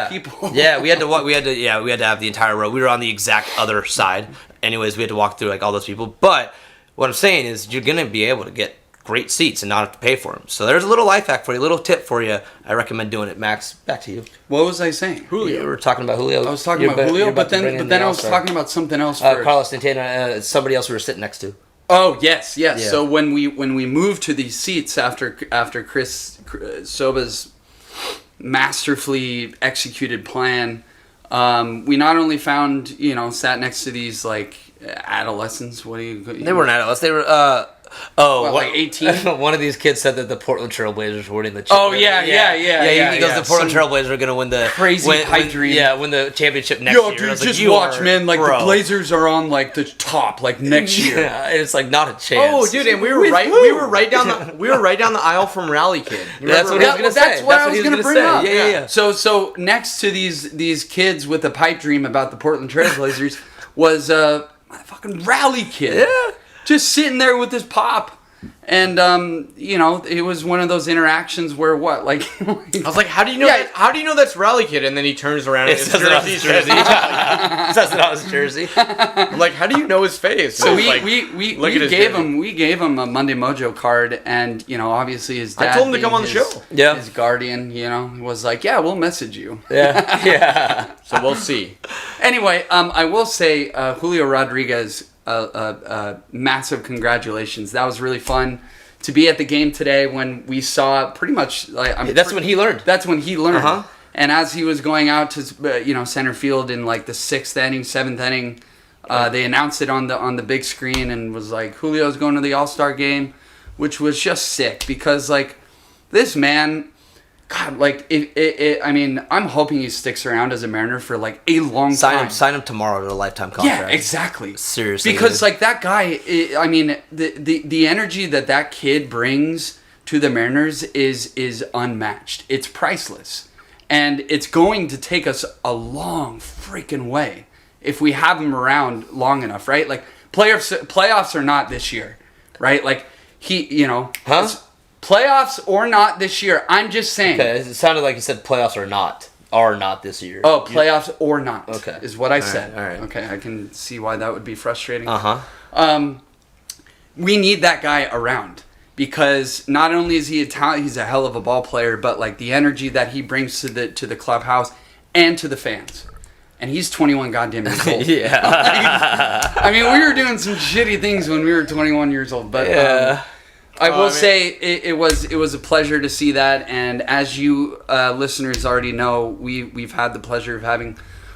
people. Yeah, we had to have the entire row. We were on the exact other side. Anyways, we had to walk through like all those people. But what I'm saying is you're going to be able to get great seats and not have to pay for them. So there's a little life hack for you, a little tip for you. I recommend doing it. Max, back to you. What was I saying? Julio. You were talking about Julio. I was talking about Julio, but then I was talking about something else first. Carlos Santana, somebody else we were sitting next to. Oh, yes. Yeah. So when we moved to these seats after Chris Sobba's masterfully executed plan, we not only found, sat next to these like adolescents. They weren't adolescents. They were like 18? One of these kids said that the Portland Trailblazers were winning the championship. He goes, the Portland Trailblazers are going to win the pipe dream. Yeah, win the championship next year. Dude, just watch, man. Like, the Blazers are on like the top, like next year. Yeah, it's like not a chance. Oh, dude, and we were right down the aisle from Rally Kid. That's what he was going to say. That's what I was going to bring up. Yeah. So next to these kids with a pipe dream about the Portland Trailblazers was my fucking Rally Kid. Yeah. Just sitting there with his pop. And, it was one of those interactions where what? Like, I was like, how do you know how do you know that's Rally Kid? And then he turns around and it says it on his jersey. Says it on his jersey. I'm like, how do you know his face? So we gave him a Monday Mojo card, and, obviously his dad, I told him to come on the show. Yeah. His guardian, was like, yeah, we'll message you. Yeah. So we'll see. Anyway, I will say, Julio Rodriguez, massive congratulations. That was really fun to be at the game today when we saw pretty much that's when he learned. That's when he learned. Uh-huh. And as he was going out to center field in like the 6th inning, 7th inning, they announced it on the big screen and was like, Julio's going to the All-Star Game, which was just sick because like this man, God, like I'm hoping he sticks around as a Mariner for like a long time. Sign him tomorrow to a lifetime contract. Yeah, exactly. Seriously, because like that guy, the energy that kid brings to the Mariners is unmatched. It's priceless, and it's going to take us a long freaking way if we have him around long enough, right? Like playoffs or not this year, right? Like playoffs or not this year. I'm just saying. Okay, it sounded like you said playoffs or not this year. Oh, playoffs or not. Okay, is what I said. All right. Okay, I can see why that would be frustrating. Uh-huh. We need that guy around because not only is he he's a hell of a ball player, but like the energy that he brings to the clubhouse and to the fans. And he's 21 goddamn years old. Yeah. We were doing some shitty things when we were 21 years old, but yeah. I will say it was a pleasure to see that, and as you listeners already know, we've had the pleasure of having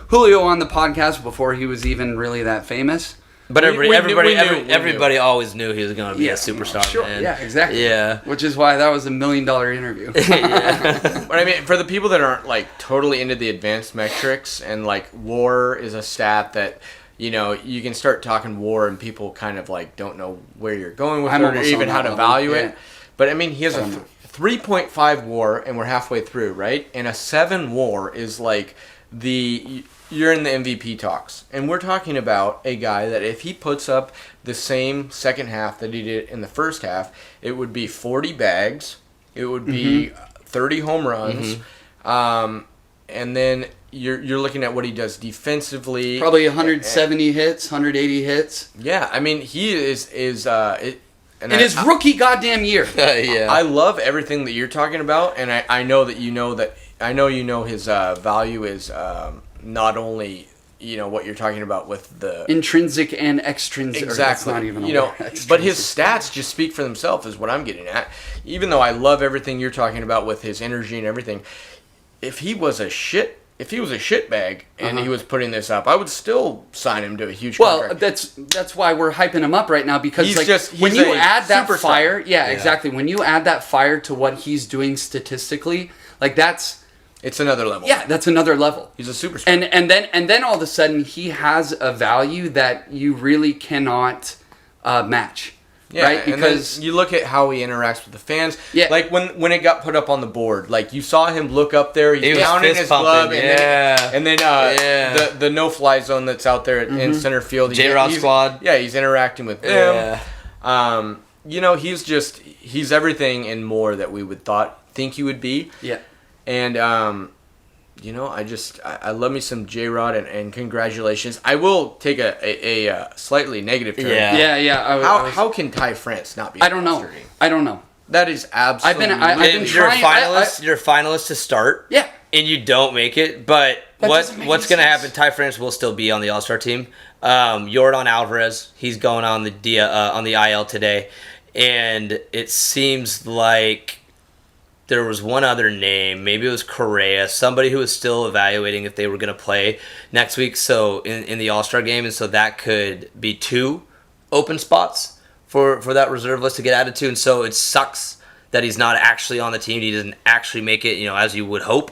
Julio on the podcast before he was even really that famous. But everybody always knew he was going to be a superstar. Sure, man. Yeah, exactly. Yeah, which is why that was $1 million interview. Yeah. But for the people that aren't like totally into the advanced metrics and like WAR is a stat that. You can start talking WAR and people kind of like don't know where you're going with it or even how to value it. But he has a 3.5 WAR and we're halfway through, right? And a 7 WAR is like you're in the MVP talks, and we're talking about a guy that if he puts up the same second half that he did in the first half, it would be 40 bags, it would be 30 home runs, and then you're looking at what he does defensively. Probably 170 hits, 180 hits. Yeah, I mean he is in his rookie goddamn year. Yeah. I love everything that you're talking about, and I know that you know his value is not only what you're talking about with the intrinsic and extrinsic. Exactly. Not even but his stats just speak for themselves is what I'm getting at. Even though I love everything you're talking about with his energy and everything, if he was a shit bag and he was putting this up, I would still sign him to a huge contract. That's why we're hyping him up right now, because he's when you add that superstar. fire, exactly. When you add that fire to what he's doing statistically, it's another level. Yeah, that's another level. He's a superstar. And then all of a sudden he has a value that you really cannot match. Yeah, right? Because you look at how he interacts with the fans. Yeah. Like when it got put up on the board, like you saw him look up there, he's pounding his pumping, glove, and then the no-fly zone that's out there in center field. J-Rod squad. Yeah, he's interacting with them. He's everything and more that we would think he would be. Yeah. And I love me some J-Rod and congratulations. I will take a slightly negative turn. Yeah. How can Ty France not be? I don't know. That is absolutely. I've been you're trying. You're a finalist to start. Yeah. And you don't make it, but what's going to sense. happen? Ty France will still be on the All-Star team. Yordan Alvarez, he's going on the IL today, and it seems like there was one other name, maybe it was Correa, somebody who was still evaluating if they were going to play next week, so in the All-Star game, and so that could be 2 open spots for that reserve list to get added to, and so it sucks that he's not actually on the team. He doesn't actually make it, as you would hope,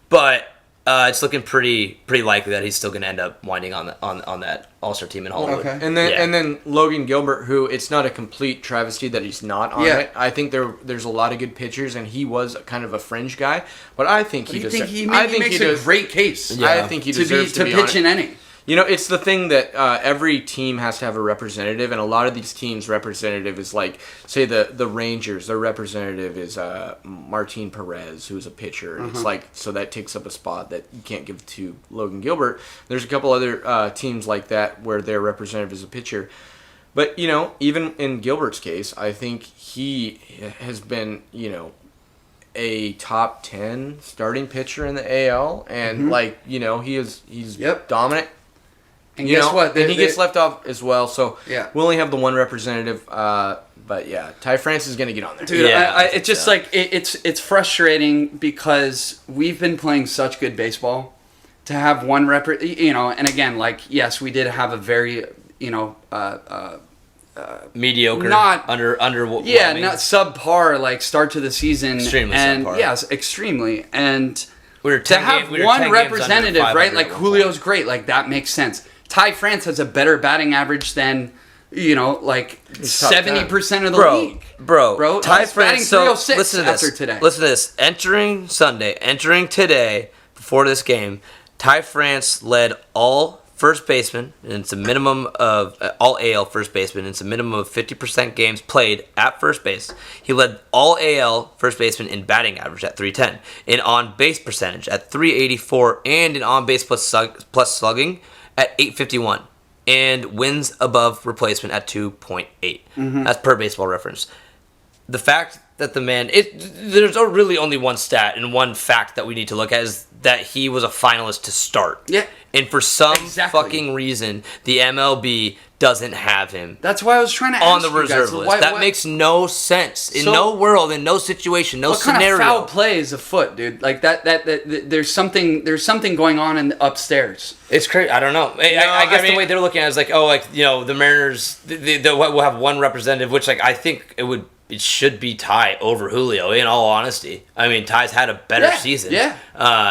but it's looking pretty likely that he's still going to end up winding on that All-Star team in Hollywood. Okay. And then Logan Gilbert, who it's not a complete travesty that he's not on it. I think there's a lot of good pitchers, and he was kind of a fringe guy. But I think he does. He makes a great case. Yeah. I think he deserves to be pitch on an it. inning. It's the thing that every team has to have a representative, and a lot of these teams' representative is like, say, the Rangers, their representative is Martin Perez, who's a pitcher. And it's like, so that takes up a spot that you can't give to Logan Gilbert. There's a couple other teams like that where their representative is a pitcher. But, even in Gilbert's case, I think he has been, a top 10 starting pitcher in the AL, and he's dominant. And guess what? And he gets left off as well. So Yeah. we only have the one representative. But yeah, Ty France is going to get on there. Dude, Yeah, it's just it's frustrating because we've been playing such good baseball to have one and again, yes, we did have a very Mediocre, not not subpar start to the season, Extremely and subpar. yes, extremely, and We were to 10 have games- we were 10 one games representative, under right? 500 Like at one Julio's point. great, that makes sense. Ty France has a better batting average than 70% of the league. Bro, Ty he's batting France. So 306 listen to this. after today. Listen to this. Entering today, before this game, Ty France led all first basemen, and it's a minimum of all AL first basemen. It's a minimum of 50% games played at first base. He led all AL first basemen in batting average at 310, in on base percentage at 384, and in on base plus slugging at 851, and wins above replacement at 2.8. That's per Baseball Reference. The fact that the man, there's really only one stat and one fact that we need to look at is that he was a finalist to start. Yeah. And for some Exactly. fucking reason, the MLB doesn't have him That's why I was trying to ask on the you guys, reserve list. That makes no sense. In So- no world, in no situation, no what scenario. kind of foul play is afoot, dude? That there's something going on in upstairs. It's crazy. I don't know. I guess the way they're looking at it is the Mariners, will have one representative, which I think it should be Ty over Julio, in all honesty. I mean, Ty's had a better season. Yeah.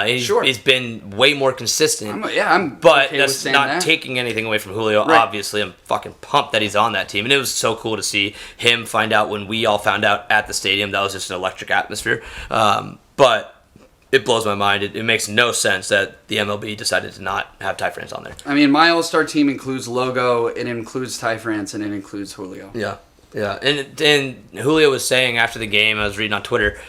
He's been way more consistent. I'm But okay with that's saying not that. taking anything away from Julio. Right. Obviously, I'm fucking pumped that he's on that team. And it was so cool to see him find out when we all found out at the stadium. That was just an electric atmosphere. But it blows my mind. It makes no sense that the MLB decided to not have Ty France on there. I mean, my All-Star team includes Logo, it includes Ty France, and it includes Julio. Yeah. And Julio was saying after the game, I was reading on Twitter,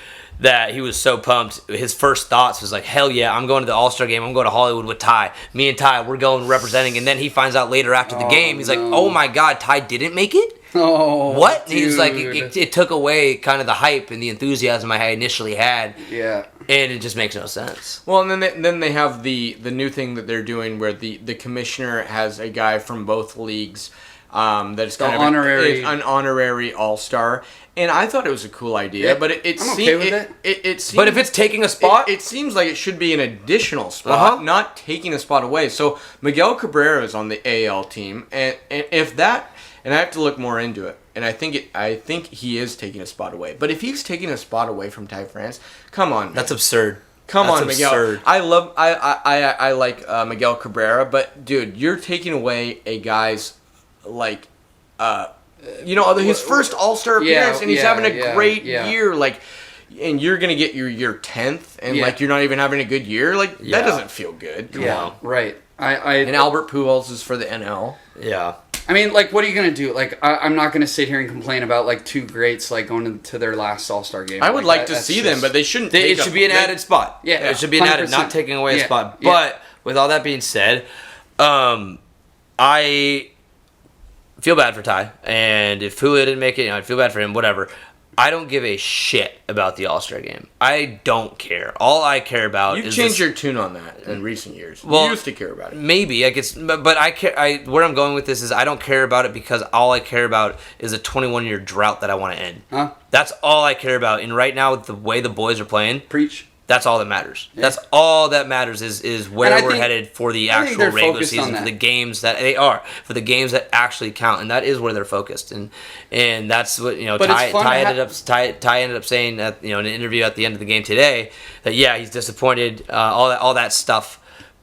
that he was so pumped. His first thoughts was like, hell yeah, I'm going to the All-Star game. I'm going to Hollywood with Ty. Me and Ty, we're going representing. And then he finds out later after the game, he's like, oh my God, Ty didn't make it? Oh, what? Dude. He was like, it took away kind of the hype and the enthusiasm I initially had. Yeah. And it just makes no sense. Well, and then they have the new thing that they're doing where the commissioner has a guy from both leagues that is kind of an honorary All-Star. And I thought it was a cool idea, but it I'm okay with it. It seems, but if it's taking a spot, it seems like it should be an additional spot, not taking a spot away. So Miguel Cabrera is on the AL team, and if that, and I have to look more into it, and I think he is taking a spot away. But if he's taking a spot away from Ty France, come on, man. That's absurd. Come That's on, Miguel. absurd. I like Miguel Cabrera, but dude, you're taking away a guy's like. His first All-Star appearance, and he's having a great year, like, and you're gonna get your 10th, and like you're not even having a good year, like that doesn't feel good. Come on. Right. And Albert Pujols is for the NL. Yeah. I mean, like, what are you gonna do? Like, I'm not gonna sit here and complain about like two greats like going into their last All-Star game. I would like to see them, but they shouldn't. It should be an added spot. Yeah, it should be an added, not taking away a spot. But with all that being said, I feel bad for Ty, and if Julio didn't make it, I feel bad for him. Whatever. I don't give a shit about the All-Star game. I don't care. All I care about You've is changed your tune on that in recent years. Well, you used to care about it. Maybe I guess, but I care. Where I'm going with this is I don't care about it because all I care about is a 21-year drought that I want to end. Huh? That's all I care about. And right now, with the way the boys are playing, Preach. That's all that matters. Yeah. That's all that matters is where we're headed for the actual regular season, for the games that they are, for the games that actually count, and that is where they're focused. And that's what Ty ended up saying at in an interview at the end of the game today that he's disappointed, all that stuff,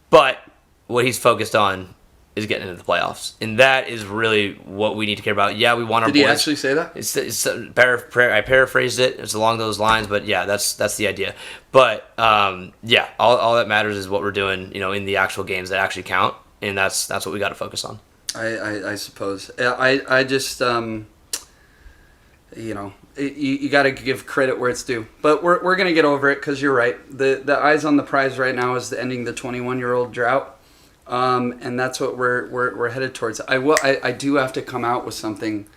but what he's focused on is getting into the playoffs, and that is really what we need to care about. Yeah, we want our. Did he actually say that? I paraphrased it. It's along those lines, but that's the idea. But all that matters is what we're doing, in the actual games that actually count, and that's what we got to focus on. I suppose. I just you got to give credit where it's due. But we're gonna get over it because you're right. The eyes on the prize right now is ending the 21-year-old drought. And that's what we're headed towards. I do have to come out with something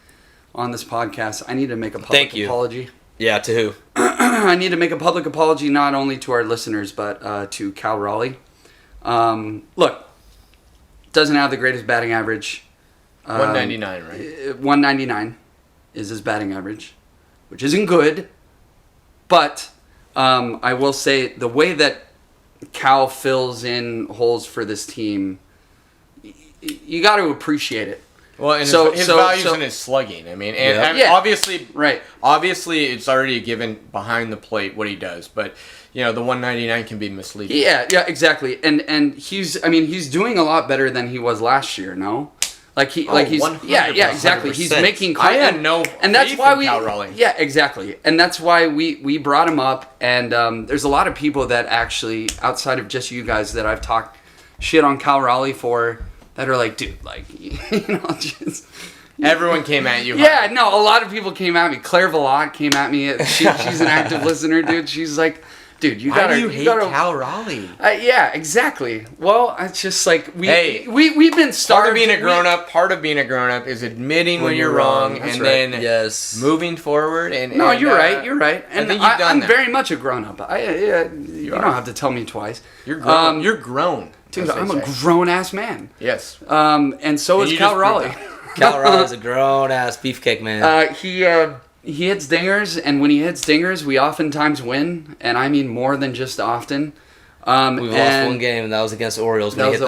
on this podcast. I need to make a public apology. Yeah, to who? I need to make a public apology not only to our listeners but to Cal Raleigh. Look, doesn't have the greatest batting average. 199, right? 199 is his batting average, which isn't good. But I will say the way that Cal fills in holes for this team, you got to appreciate it. Well, and his values in his slugging. I mean, obviously, right. Obviously, it's already a given behind the plate what he does, but the 199 can be misleading. Yeah, exactly. And he's doing a lot better than he was last year. No. He's 100%. Exactly. He's making. I had no and that's why Cal Raleigh. Yeah, exactly. And that's why we brought him up. And there's a lot of people that actually, outside of just you guys, that I've talked shit on Cal Raleigh for, that are like, dude, just. Everyone came at you. Yeah, no, a lot of people came at me. Claire Vallot came at me. She's an active listener, dude. She's like, dude, Why do you hate Cal Raleigh? Yeah, exactly. Well, it's just like we've been starved. Part of being a grown up is admitting when you're wrong and then moving forward. No, you're right. You're right. And I think you've done I'm that. very much a grown up. You don't have to tell me twice. You're grown. You're grown. Dude, I'm a grown ass man. Yes. And so is Cal Raleigh. Cal Raleigh's a grown ass beefcake man. He hits dingers, and when he hits dingers, we oftentimes win, and I mean more than just often. We lost one game, and that was against the Orioles. We hit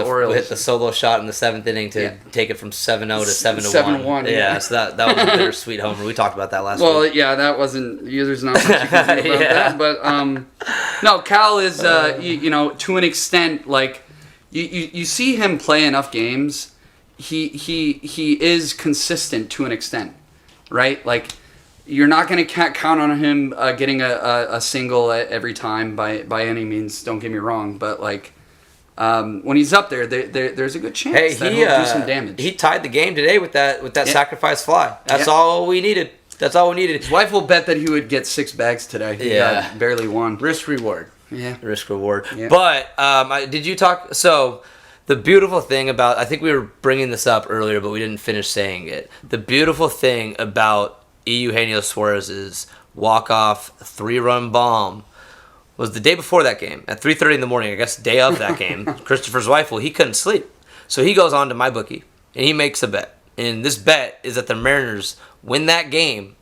the solo shot in the 7th inning to take it from 7-0 to 7-1. 7-1. Yeah, so that was a bittersweet homer. We talked about that last week. Well, yeah, that wasn't. There's not much you can do about that. But no, Cal is to an extent like you see him play enough games. He is consistent to an extent, right? Like you're not going to count on him getting a single every time by any means. Don't get me wrong, but like when he's up there, there's a good chance that he'll do some damage. He tied the game today with that sacrifice fly. That's all we needed. That's all we needed. His wife will bet that he would get 6 bags today. He got barely one. Risk reward. Yeah. Risk reward. Yeah. But did you talk? So the beautiful thing about, I think we were bringing this up earlier, but we didn't finish saying it. The beautiful thing about Eugenio Suarez's walk-off 3-run bomb was the day before that game at 3:30 in the morning. I guess day of that game. Christopher Zweifel, he couldn't sleep, so he goes on to MyBookie and he makes a bet. And this bet is that the Mariners win that game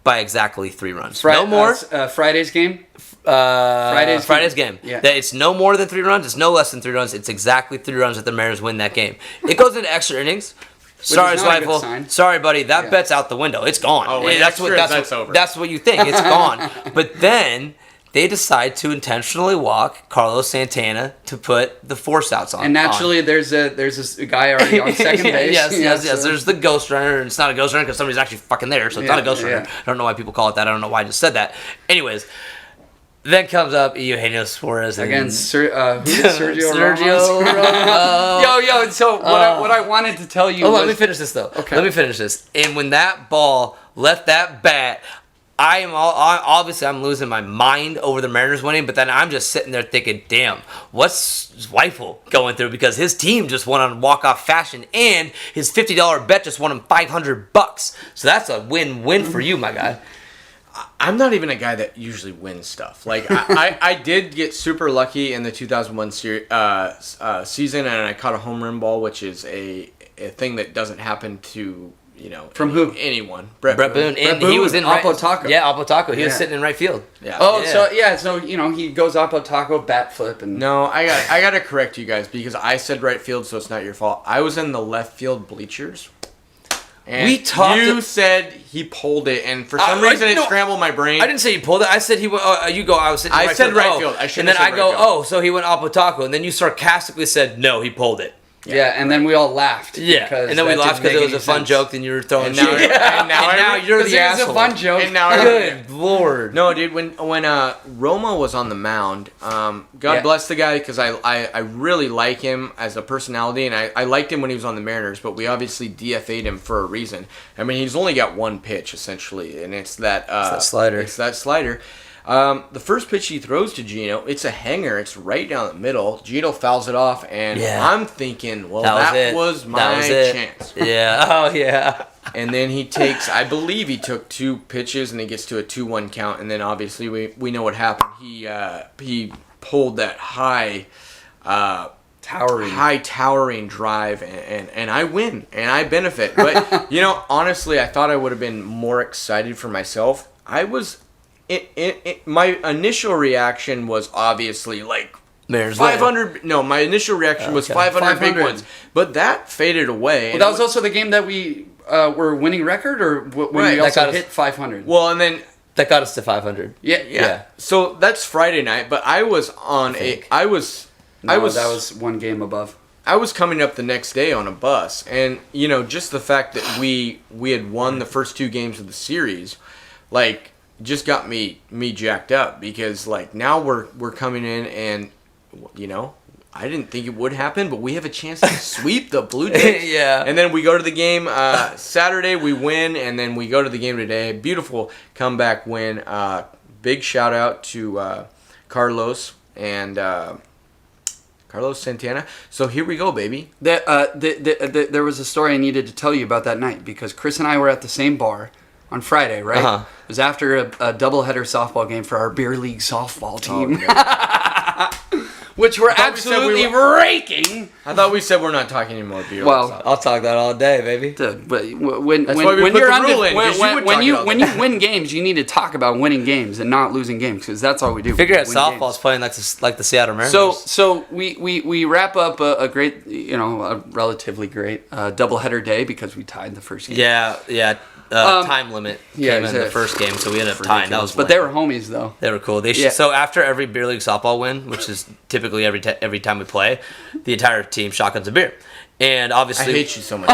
by exactly 3 runs. No more. Friday's game? Friday's game. Yeah. That it's no more than 3 runs. It's no less than 3 runs. It's exactly 3 runs that the Mariners win that game. It goes into extra innings. Sorry, is not a good Zweifel. sign. Sorry, buddy. That bet's out the window. It's gone. Oh, wait, that's over. That's what you think. It's gone. But then they decide to intentionally walk Carlos Santana to put the force outs on. And naturally, there's a guy already on second base. Yes. There's the ghost runner, and it's not a ghost runner because somebody's actually fucking there, so it's not a ghost runner. Yeah. I don't know why people call it that. I don't know why I just said that. Anyways, then comes up Eugenio Suarez against Sergio Ramos. Yo. So what I wanted to tell you. Let me finish this though. Okay. Let me finish this. And when that ball left that bat, obviously I'm losing my mind over the Mariners winning, but then I'm just sitting there thinking, damn, what's Zweifel going through? Because his team just won on walk-off fashion, and his $50 bet just won him $500. So that's a win-win for you, my guy. I'm not even a guy that usually wins stuff. Like I did get super lucky in the 2001 season, and I caught a home run ball, which is a thing that doesn't happen to from who? Anyone. Brett Boone. And he was in Oppo Taco. Yeah, Oppo Taco. He was sitting in right field. Yeah. Oh, so he goes Oppo Taco, bat flip, and no, I got to correct you guys because I said right field, so it's not your fault. I was in the left field bleachers. And you said he pulled it, and for some reason it scrambled my brain. I didn't say he pulled it. I said he went. I was sitting. I said right field. I should. And then I go, so he went Oppo Taco, and then you sarcastically said, no, he pulled it. Yeah, and then we all laughed. Yeah, and then we laughed because it was a fun joke. Then you were throwing. And now you're the asshole. It was a fun joke. And now good lord. No, dude. When Roma was on the mound, God bless the guy because I really like him as a personality, and I liked him when he was on the Mariners. But we obviously DFA'd him for a reason. I mean, he's only got one pitch essentially, and it's that slider. It's that slider. The first pitch he throws to Gino, it's a hanger. It's right down the middle. Gino fouls it off, and I'm thinking, well, that was my chance. Yeah. Oh, yeah. And then he takes, I believe he took 2 pitches, and he gets to a 2-1 count. And then obviously we know what happened. He pulled that high towering drive, and I win, and I benefit. But honestly, I thought I would have been more excited for myself. I was. My initial reaction was obviously like 500. No, my initial reaction was 500 big ones, but that faded away. Well, that was also the game that we were winning record, or when we also hit 500. Well, and then that got us to 500. Yeah. So that's Friday night, but I was on that was one game above. I was coming up the next day on a bus, and just the fact that we had won the first 2 games of the series, like. Just got me jacked up because like now we're coming in and I didn't think it would happen, but we have a chance to sweep the Blue Jays. Yeah. And then we go to the game Saturday, we win, and then we go to the game today. Beautiful comeback win. Big shout out to Carlos and Carlos Santana. So here we go, baby. There was a story I needed to tell you about that night because Chris and I were at the same bar on Friday, right? Uh-huh. It was after a doubleheader softball game for our beer league softball team, which we're absolutely raking. I thought we said we're not talking anymore beer. Well, I'll talk that all day, baby. Dude, but when you win games, you need to talk about winning games and not losing games because that's all we do. Figure out softball's playing like the Seattle Mariners. So we wrap up a great, a relatively great doubleheader day because we tied the first game. Yeah. time limit yeah, came in the first game, so we ended up tying. That was but they were homies though. They were cool. So after every beer league softball win, which is typically every time we play, the entire team shotguns a beer. And obviously, I hate you so much.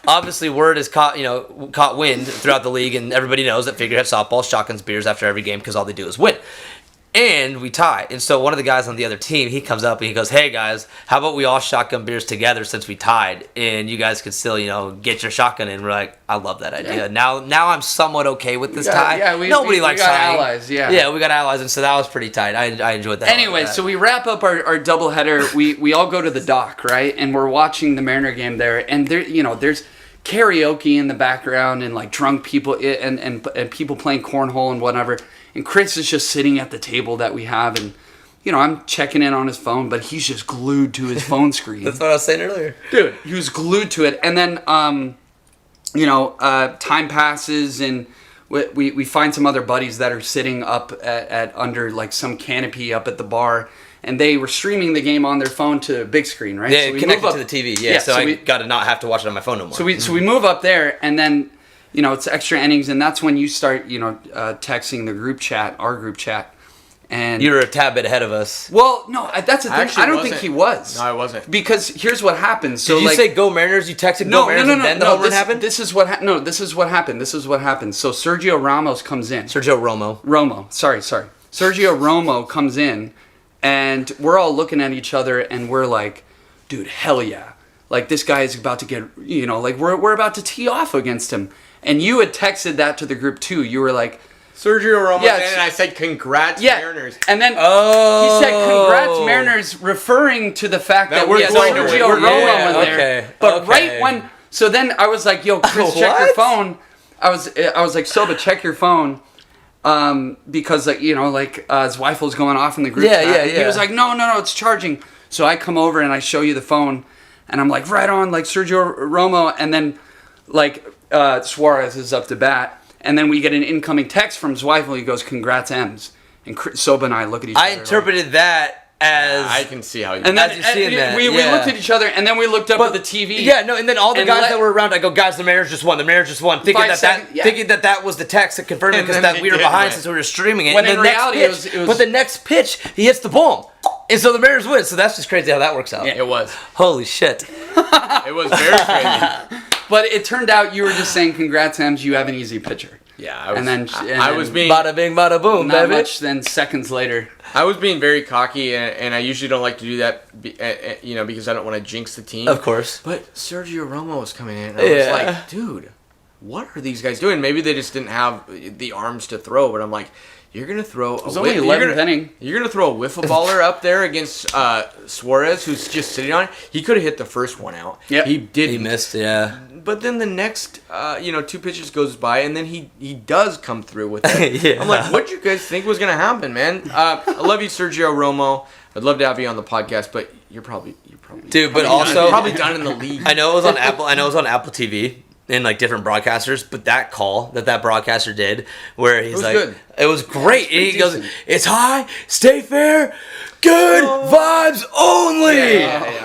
Obviously, word is caught wind throughout the league, and everybody knows that figurehead softball shotguns beers after every game because all they do is win. And we tie. And so one of the guys on the other team, he comes up and he goes, "Hey guys, how about we all shotgun beers together since we tied, and you guys can still, get your shotgun in." We're like, "I love that idea." Yeah. Now I'm somewhat okay with this tie. Yeah, Nobody likes got tying. allies. Yeah, yeah, we got allies, and so that was pretty tight. I enjoyed that. Anyway, so we wrap up our doubleheader. We all go to the dock, right? And we're watching the Mariner game there, and there's karaoke in the background and like drunk people and people playing cornhole and whatever. And Chris is just sitting at the table that we have, and I'm checking in on his phone, but he's just glued to his phone screen. That's what I was saying earlier, dude. He was glued to it, and then time passes, and we find some other buddies that are sitting up at under like some canopy up at the bar. And they were streaming the game on their phone to a big screen, right? Yeah, so we connected to the TV. Yeah, so I got to not have to watch it on my phone no more. So we move up there, and then it's extra innings, and that's when you start texting the group chat, our group chat, and you were a tad bit ahead of us. Well, no, that's the thing. I don't think he was. No, I wasn't. Because here's what happened. So did you say go Mariners? You texted go Mariners, and then the home run happened. This is what happened. This is what happened. So Sergio Ramos comes in. Sergio Romo. Sorry. Sergio Romo comes in. And we're all looking at each other, and we're like, dude, hell yeah. Like, this guy is about to get, we're about to tee off against him. And you had texted that to the group, too. You were like... Sergio Romo, and I said, congrats, Mariners. And then he said, congrats, Mariners, referring to the fact that we had Sergio Romo in there. But right when... So then I was like, yo, Chris, check your phone. I was like, Sobba, check your phone. Because Zweifel's going off in the group chat. Yeah. He was like, no, it's charging. So I come over and I show you the phone, and I'm like, right on, like Sergio Romo, and then Suarez is up to bat, and then we get an incoming text from Zweifel. He goes, congrats, M's, and Sobba and I look at each other. I interpreted that as I can see how you. And then we looked at each other, and then we looked up at the TV. Yeah, no, and then all the guys that were around, I go, guys, the Mariners just won. Thinking that was the text that confirmed it because that we were behind since we were streaming it. When in reality, it was. But the next pitch, he hits the ball, and so the Mariners win. So that's just crazy how that works out. Yeah, it was. Holy shit! It was very crazy. But it turned out you were just saying, congrats, Ems, you have an easy pitcher. Yeah, I was being bada bing, bada boom, not baby. much then seconds later. I was being very cocky, and I usually don't like to do that, because I don't want to jinx the team. Of course. But Sergio Romo was coming in, and I was like, dude, what are these guys doing? Maybe they just didn't have the arms to throw, but I'm like, you're gonna throw a only 11th inning. You're gonna throw a wiffle baller up there against Suarez, who's just sitting on it. He could have hit the first one out. Yep. He did. He missed. Yeah. But then the next, 2 pitches goes by, and then he does come through with it. Yeah. I'm like, what did you guys think was gonna happen, man? I love you, Sergio Romo. I'd love to have you on the podcast, but you're probably dude. But also probably done in the league. I know it was on Apple. I know it was on Apple TV. And like different broadcasters, but that call that broadcaster did, where he's like, good. It was great. And he goes, "It's high, stay fair, good vibes only,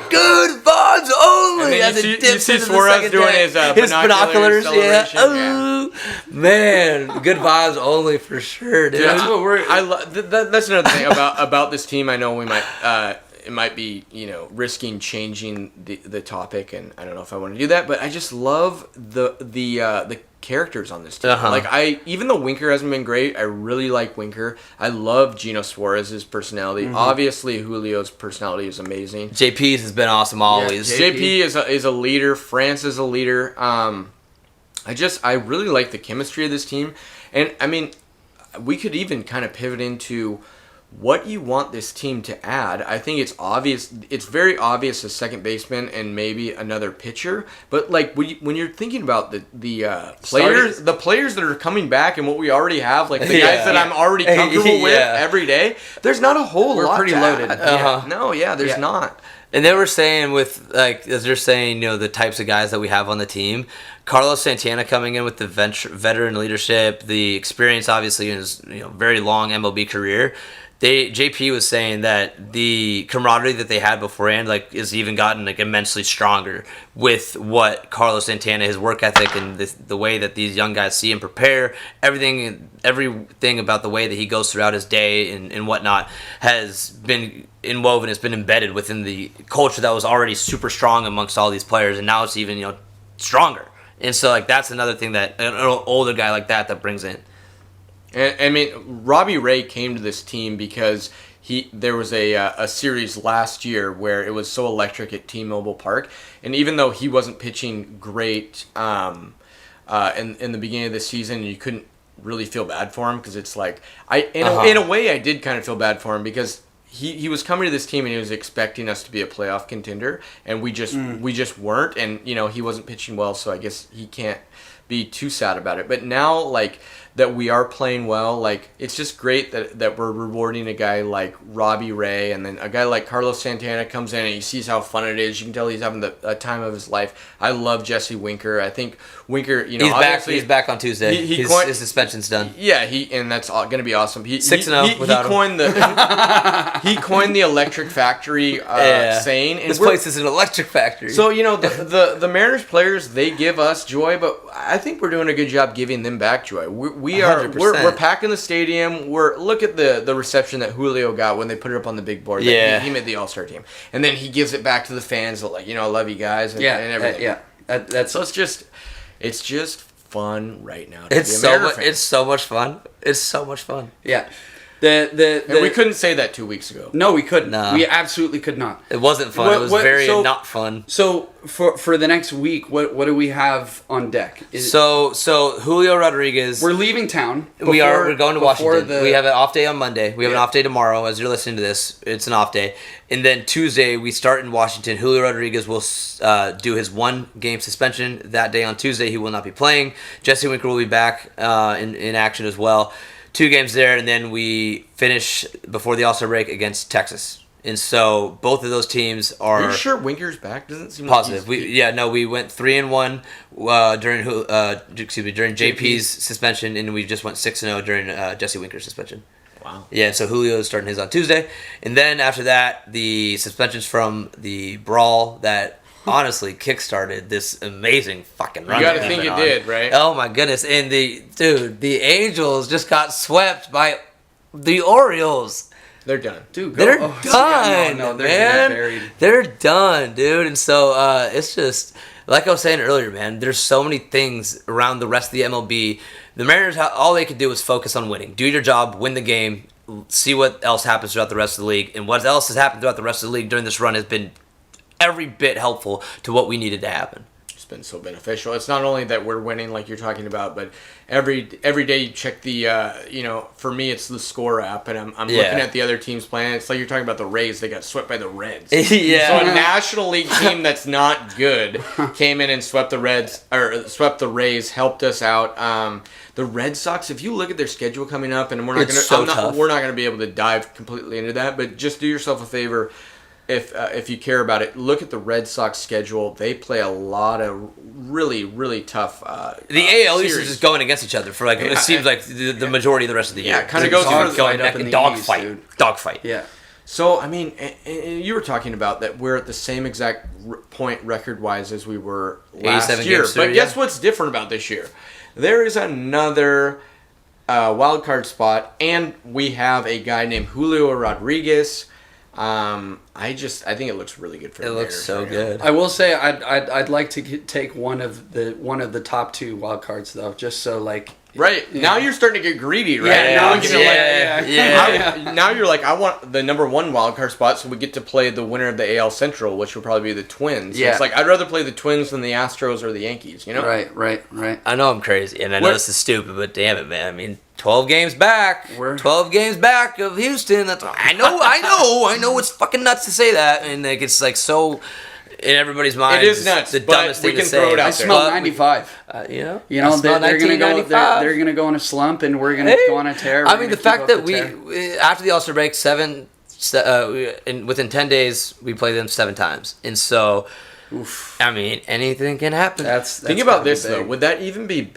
good vibes only." And then you see Suarez doing his binoculars, yeah. Oh man, good vibes only for sure, dude. That's what that's another thing about this team. I know we might. It might be, risking changing the topic, and I don't know if I want to do that, but I just love the characters on this team. Uh-huh. Like even though Winker hasn't been great, I really like Winker. I love Gino Suarez's personality. Mm-hmm. Obviously, Julio's personality is amazing. JP's has been awesome always. Yeah, JP is a leader. France is a leader. I really like the chemistry of this team, and I mean, we could even kind of pivot into what you want this team to add. I think it's obvious. It's very obvious a second baseman and maybe another pitcher. But like when you're thinking about the players, the players that are coming back and what we already have, like the guys that I'm already comfortable with every day, there's not a whole lot. We're pretty loaded. There's not. And they were saying with as they're saying, the types of guys that we have on the team. Carlos Santana coming in with the veteran leadership, the experience obviously in his very long MLB career. JP was saying that the camaraderie that they had beforehand, like, is even gotten like immensely stronger with what Carlos Santana, his work ethic, and the way that these young guys see him prepare. Everything about the way that he goes throughout his day and whatnot has been inwoven. It's been embedded within the culture that was already super strong amongst all these players, and now it's even stronger. And so like that's another thing that an older guy like that brings in. And, I mean, Robbie Ray came to this team because there was a series last year where it was so electric at T-Mobile Park, and even though he wasn't pitching great in the beginning of the season, you couldn't really feel bad for him because it's like in a way I did kind of feel bad for him because he was coming to this team and he was expecting us to be a playoff contender, and we just weren't, and he wasn't pitching well, so I guess he can't be too sad about it. But now, like, that we are playing well, like, it's just great that we're rewarding a guy like Robbie Ray, and then a guy like Carlos Santana comes in and he sees how fun it is. You can tell he's having the time of his life. I love Jesse Winker. I think Winker, he's back on Tuesday. His suspension's done. Yeah, and that's going to be awesome. 6-0 without him. He coined the Electric Factory saying. And this place is an electric factory. So the Mariners players, they give us joy, but I think we're doing a good job giving them back joy. We're packing the stadium. Look at the reception that Julio got when they put it up on the big board. Yeah, he made the All-Star team, and then he gives it back to the fans. Like, I love you guys, and everything. So it's just fun right now. It's so much fun. It's so much fun. Yeah. And we couldn't say that 2 weeks ago. No, we couldn't. Nah. We absolutely could not. It wasn't fun. It was not fun. So for the next week, what do we have on deck? So Julio Rodriguez. We're leaving town. We're going to Washington. We have an off day on Monday. We have an off day tomorrow. As you're listening to this, it's an off day. And then Tuesday we start in Washington. Julio Rodriguez will do his 1-game suspension that day. On Tuesday he will not be playing. Jesse Winker will be back in action as well. 2 games there, and then we finish before the All-Star break against Texas. And so both of those teams are. Are you sure Winker's back? Doesn't seem positive. Like we went 3-1 during JP's suspension, and we just went 6-0 during Jesse Winker's suspension. Wow. Yeah, so Julio is starting his on Tuesday, and then after that, the suspensions from the brawl that honestly kickstarted this amazing fucking run. You gotta think it did, right? Oh my goodness. And the Angels just got swept by the Orioles. They're done. Dude, they're done. No, man. They're done, dude. And so it's just like I was saying earlier, man, there's so many things around the rest of the MLB. The Mariners, all they could do was focus on winning. Do your job, win the game, see what else happens throughout the rest of the league. And what else has happened throughout the rest of the league during this run has been every bit helpful to what we needed to happen. It's been so beneficial. It's not only that we're winning like you're talking about, but every day you check the for me it's the score app, and I'm looking at the other teams playing. It's like you're talking about the Rays. They got swept by the Reds. Yeah. So a National League team that's not good came in and swept the Rays, helped us out. The Red Sox, if you look at their schedule coming up, and we're not gonna be able to dive completely into that, but just do yourself a favor. If you care about it, look at the Red Sox schedule. They play a lot of really, really tough the AL East is just going against each other for it seems like the majority of the rest of the year. Yeah, it kind of goes for dogfight. Yeah. So, I mean, and you were talking about that we're at the same exact point record-wise as we were last year. But guess what's different about this year? There is another wild card spot, and we have a guy named Julio Rodriguez. I think it looks really good for the Mariners. It looks so good. I will say I'd like to take one of the top 2 wild cards though, just so like. Right now you're starting to get greedy, right? Now you're like, I want the number 1 wild card spot, so we get to play the winner of the AL Central, which will probably be the Twins. Yeah. So it's like I'd rather play the Twins than the Astros or the Yankees. Right. I know I'm crazy, and I know this is stupid, but damn it, man. I mean, 12 games back. 12 games back of Houston. That's I know. It's fucking nuts to say that, and like it's like so in everybody's mind. It is nuts. The dumbest thing to say. Throw it out I smell 95. They're gonna go in a slump, and we're gonna go on a tear. I mean, the fact that we after the All-Star break, within 10 days we played them 7 times, and so Oof. I mean, anything can happen. Think about this though. Would that even be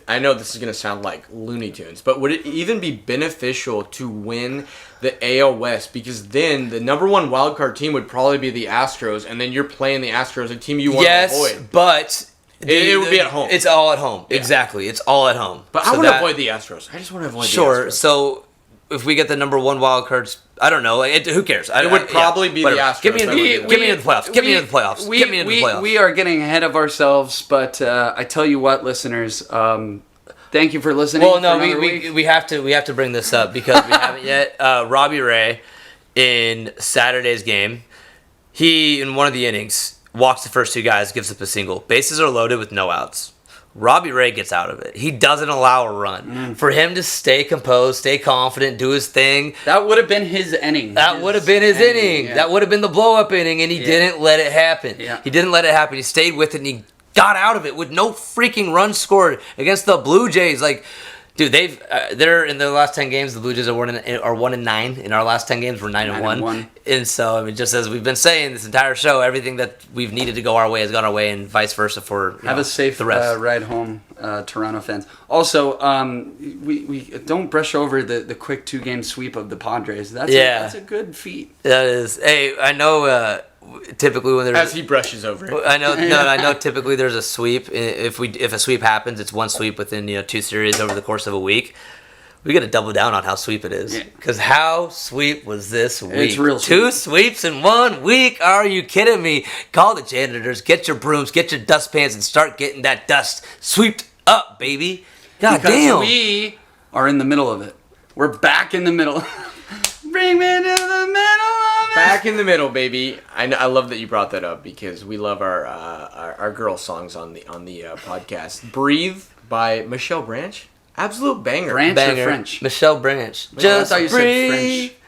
I know this is going to sound like Looney Tunes, but would it even be beneficial to win the AL West? Because then the number one wildcard team would probably be the Astros, and then you're playing the Astros, a team you want to avoid. Yes, but it would be at home. It's all at home. Yeah. Exactly. It's all at home. But I want to avoid the Astros. I just want to avoid the Astros. Sure. So if we get the number one wild cards, I don't know. Who cares? It would probably be whatever. the Astros. Get me into the playoffs. Get me into the playoffs. Get me into the playoffs. We are getting ahead of ourselves, but I tell you what, listeners, thank you for listening. Well, no, we have to bring this up because we haven't yet. Robbie Ray in Saturday's game, he in one of the innings walks the first two guys, gives up a single. Bases are loaded with no outs. Robbie Ray gets out of it. He doesn't allow a run. For him to stay composed, stay confident, do his thing. That would have been his inning. That would have been his inning. Yeah. That would have been the blow-up inning, and he didn't let it happen. Yeah. He didn't let it happen. He stayed with it, and he got out of it with no freaking runs scored against the Blue Jays. Like, dude, they're in their last 10 games. The Blue Jays are 1-9. In our last 10 games, we're 9-1. And so, I mean, just as we've been saying this entire show, everything that we've needed to go our way has gone our way, and vice versa for have a safe ride home, Toronto fans. Also, we don't brush over the quick 2-game sweep of the Padres. That's a good feat. That is. Hey, I know. Typically, when there's as he brushes over it, I know. No, I know. Typically, there's a sweep. If a sweep happens, it's one sweep within 2 series over the course of a week. We got to double down on how sweep it is, because how sweep was this week? It's real sweep. 2 sweeps in 1 week. Are you kidding me? Call the janitors, get your brooms, get your dustpans, and start getting that dust swept up, baby. God damn. We are in the middle of it. We're back in the middle. Bring me to the middle of it. Back in the middle, baby. I love that you brought that up because we love our girl songs on the podcast. "Breathe" by Michelle Branch, absolute banger. Branch Banger. or French? Michelle Branch. Just I thought you said breathe. French.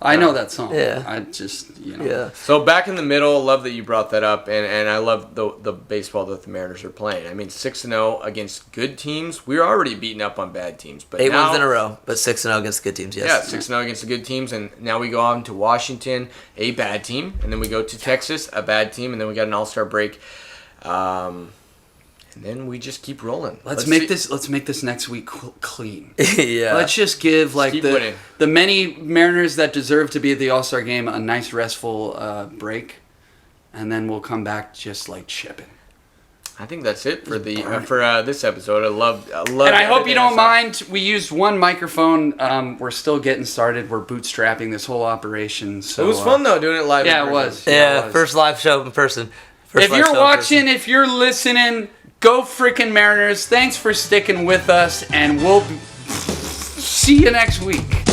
I know that song. Yeah. I just Yeah. So back in the middle, love that you brought that up, and I love the baseball that the Mariners are playing. I mean, 6-0 against good teams. We're already beating up on bad teams, but 8 now, wins in a row, but 6-0 against good teams. Yes. Yeah, 6-0 against the good teams, and now we go on to Washington, a bad team, and then we go to Texas, a bad team, and then we got an All-Star break. And then we just keep rolling. Let's make this next week clean. Yeah. Let's just give winning. the many Mariners that deserve to be at the All-Star game a nice restful break, and then we'll come back just like chipping. I think that's it for this episode. I love. And I hope you don't mind. We used one microphone. We're still getting started. We're bootstrapping this whole operation. So it was fun though doing it live. Yeah, it was. Yeah, first live show in person. If you're watching, if you're listening, go freaking Mariners. Thanks for sticking with us, and we'll see you next week.